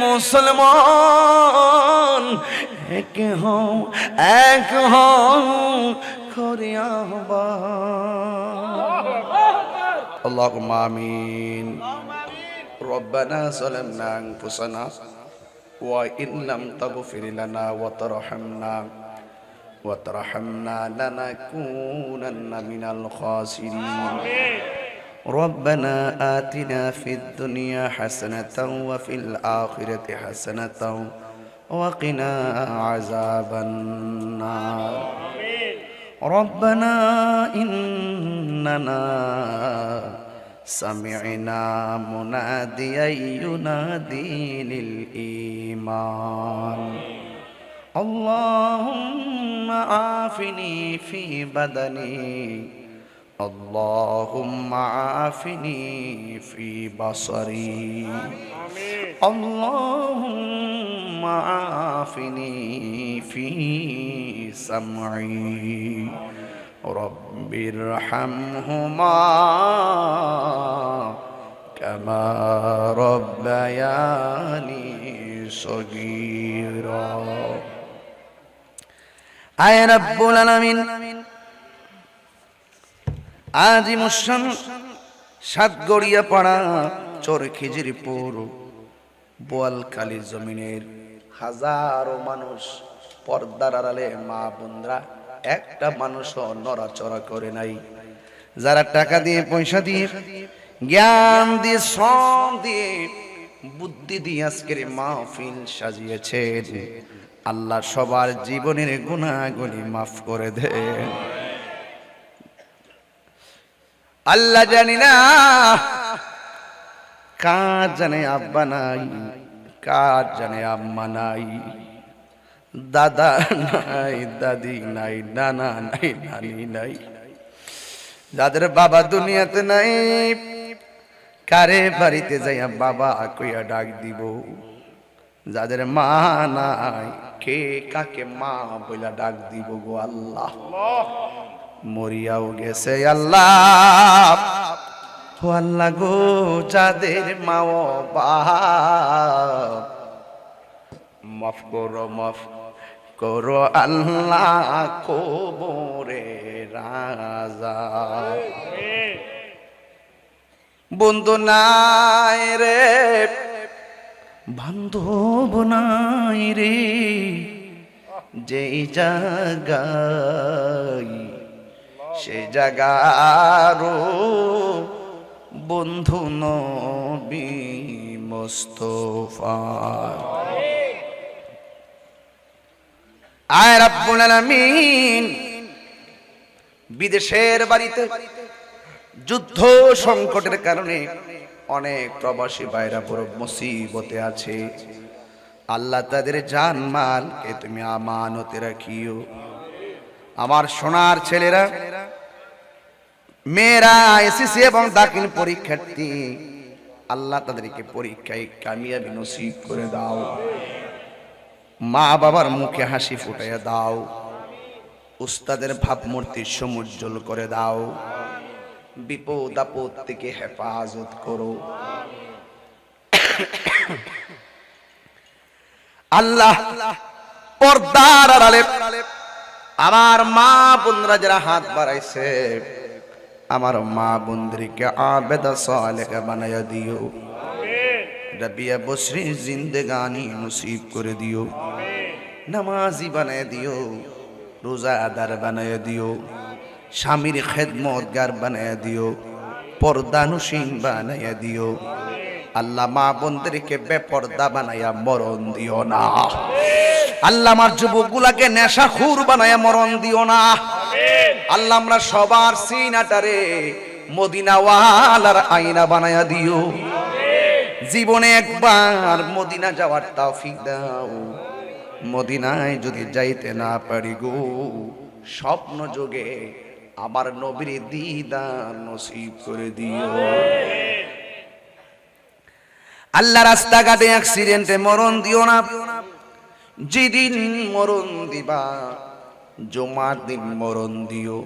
মুসলমান, এক করিয়া আহ্বান। আল্লাহুম্মা আমিন। ربنا ظلمنا أنفسنا وإن لم تغفر لنا وترحمنا لنكونن من الخاسرين. ربنا آتنا في الدنيا حسنة وفي الآخرة حسنة وقنا عذاب النار. ربنا إننا سمعنا مناديا ينادي للإيمان. اللهم عافني في بدني، اللهم عافني في بصري، اللهم عافني في سمعي. رب ارحمهما كما ربياني صغيرا. আয় রব্বুল আলামিন, আজিমুশান সাতগড়িয়া পাড়া চরখিজিরপুর বোয়ালখালী জমিনের হাজারো মানুষ, পর্দার আড়ালে মা বোনরা একটা মানুষও নড়াচড়া করে নাই। যারা টাকা দিয়ে, পয়সা দিয়ে, জ্ঞান দিয়ে, শ্রম দিয়ে, বুদ্ধি দিয়ে আজকের মাহফিল সাজিয়েছেন, আল্লাহ সবার জীবনের গুনাহগুলি মাফ করে দেন। আল্লাহ জানি না কার জানে আব্বা নাই, কার জানে আম্মা নাই, দাদা নাই, দাদি নাই, নানা নাই, নানি নাই, যাদের বাবা দুনিয়াতে নাই, কারে বাড়িতে যাইয়া বাবা কইয়া ডাক দিব, যাদের মা নাই, কে কাকে মা বইলা ডাক দিব গো আল্লাহ। মরিয়াও গেছে আল্লাহ, ও আল্লাহ গো, যাদের মা ও বাপ মাফ করো, মাফ করো আল্লাহ, কবরে রাজা। বন্ধু নাই রে, বান্ধব নাই রে, যেই জায়গায় সে জায়গারও বন্ধু নবী মুস্তাফা। আয় রব্বুল আলামিন, বিদেশের বাড়িতে যুদ্ধ সংকটের কারণে অনেক প্রবাসী ভাইরা বড় মুসিবতে আছে। আল্লাহ তাদের জান মালকে তুমি আমানতে রাখিও। আমার সোনার ছেলেরা, মেয়েরা, এসএসসি এবং দাখিল পরীক্ষার্থী, আল্লাহ তাদেরকে পরীক্ষায় কামিয়াবি নসিব করে দাও। মা বাবার মুখে হাসি ফুটাইয়া দাও। উস্তাদের ভাবমূর্তি সমুজ্জ্বল করে দাও। বিপদ আপদ থেকে হেফাজত করো আল্লাহ। পর্দার আড়ালে আমার মা বোনরা যারা হাত বাড়াইছে, আমার মা বোনদেরকে আবেদা সালেহা বানায়া দিও। রাবিয়া বসরি জিন্দেগানি নসিব করে দিও। নামাজি বানায়া দিও, রোজাদার বানায়া দিও, স্বামীর খেদমতগার বানায়া দিও, পর্দানুসীন বানায়া দিও। আল্লাহ মা বোনদেরকে বেপর্দা বানায়া মরণ দিও না। আল্লাহ আমার যুবকগুলাকে নেশাখুর বানায়া মরণ দিও না। আল্লাহ আমরা সবার সিনাটারে মদিনাওয়ালার আয়না বানায়া দিও। জীবনে একবার মদিনা যাওয়ার তৌফিক দাও। মদিনায় যদি যাইতে না পারি গো, স্বপ্ন যোগে আমার নবীর দিদার নসিব করে দিও। আল্লাহ রাস্তাঘাটে অ্যাক্সিডেন্টে মরণ দিও না। যেদিন মরণ দিবা জুমার দিন মরণ দিও।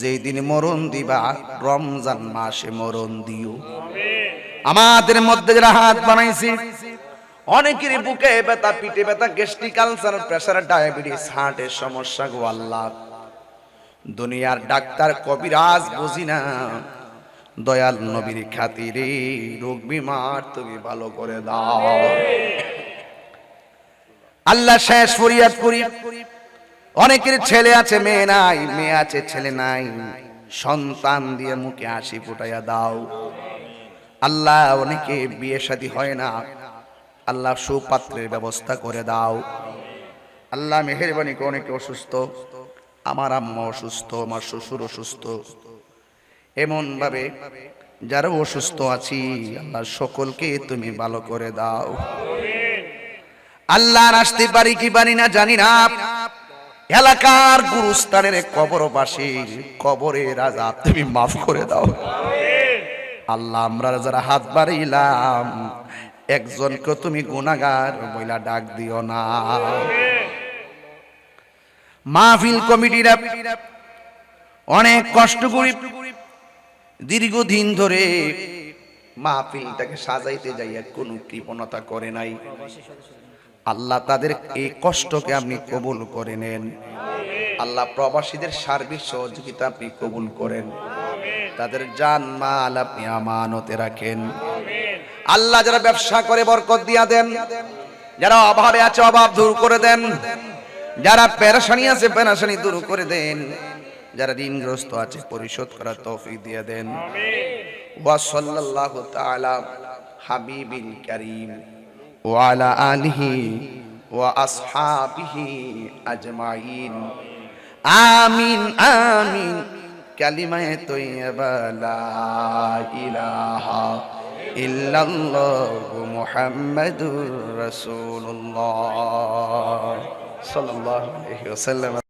যেদিন মরণ দিবা রমজান মাসে মরণ দিও। আমাদের মধ্যে যারা হাত বানাইছি, অনেকের বুকে ব্যথা, পিঠে ব্যথা, গ্যাস্ট্রিক আলসার, প্রেসার, ডায়াবেটিস, হার্টের সমস্যা গো আল্লাহ। দুনিয়ার ডাক্তার কবিরাজ বুঝি না, দয়াল নবীর খাতিরে রোগ বিমার তুমি ভালো করে দাও আল্লাহ। শেষ ফরিয়াদ করি, অনেকের ছেলে আছে মেয়ে নাই, মেয়ে আছে ছেলে নাই, সন্তান দিয়ে মুখে হাসি ফুটাইয়া দাও আল্লাহ। অনেকে বিয়ে শাদী হয় না, আল্লাহ সুপাত্রের ব্যবস্থা করে দাও আল্লাহ। মেহেরবানি করে, অনেকে অসুস্থ, আমার আম্মা অসুস্থ, আমার শ্বশুর অসুস্থ, এমন ভাবে যারা অসুস্থ আছি আল্লাহ সকলকে তুমি ভালো করে দাও আল্লাহ। আসতে পারি কি পারি না জানি না, এলাকার গুরুস্থানের কবরবাসী, কবরের আযাব তুমি মাফ করে দাও আল্লাহ। আমরা যারা হাত বাড়াইলাম একজনকে তুমি গুনাহগার বইলা ডাক দিও না। মাহফিল কমিটিরা অনেক কষ্ট করে দীর্ঘদিন ধরে মাহফিলটাকে সাজাইতে যাইয়া কোনো কৃপণতা করে নাই আল্লাহ। তাদের এই কষ্টকে আপনি কবুল করে নেন আল্লাহ। প্রবাসীদের সার্বিক সহযোগিতা আপনি কবুল করেন, তাদের জান মাল আপনি আমানতে রাখেন আল্লাহ। যারা ব্যবসা করে বরকত দিয়া দেন, যারা অভাবে আছে অভাব দূর করে দেন, যারা পেরেশানি আছে পেরেশানি দূর করে দেন, যারা ঋণগ্রস্ত আছে পরিশোধ করার তৌফিক দিয়ে দেন। ওয়া সাল্লাল্লাহু তাআলা হাবিবিল কারীম ওয়া আলা আলিহি ওয়া আসহাবিহি আজমাইন। আমিন আমিন। কালিমায়ে তয়্যিবা লা ইলাহা ইল্লাল্লাহু মুহাম্মাদুর রাসূলুল্লাহ সাল্লাল্লাহু আলাইহি ওয়াসাল্লাম।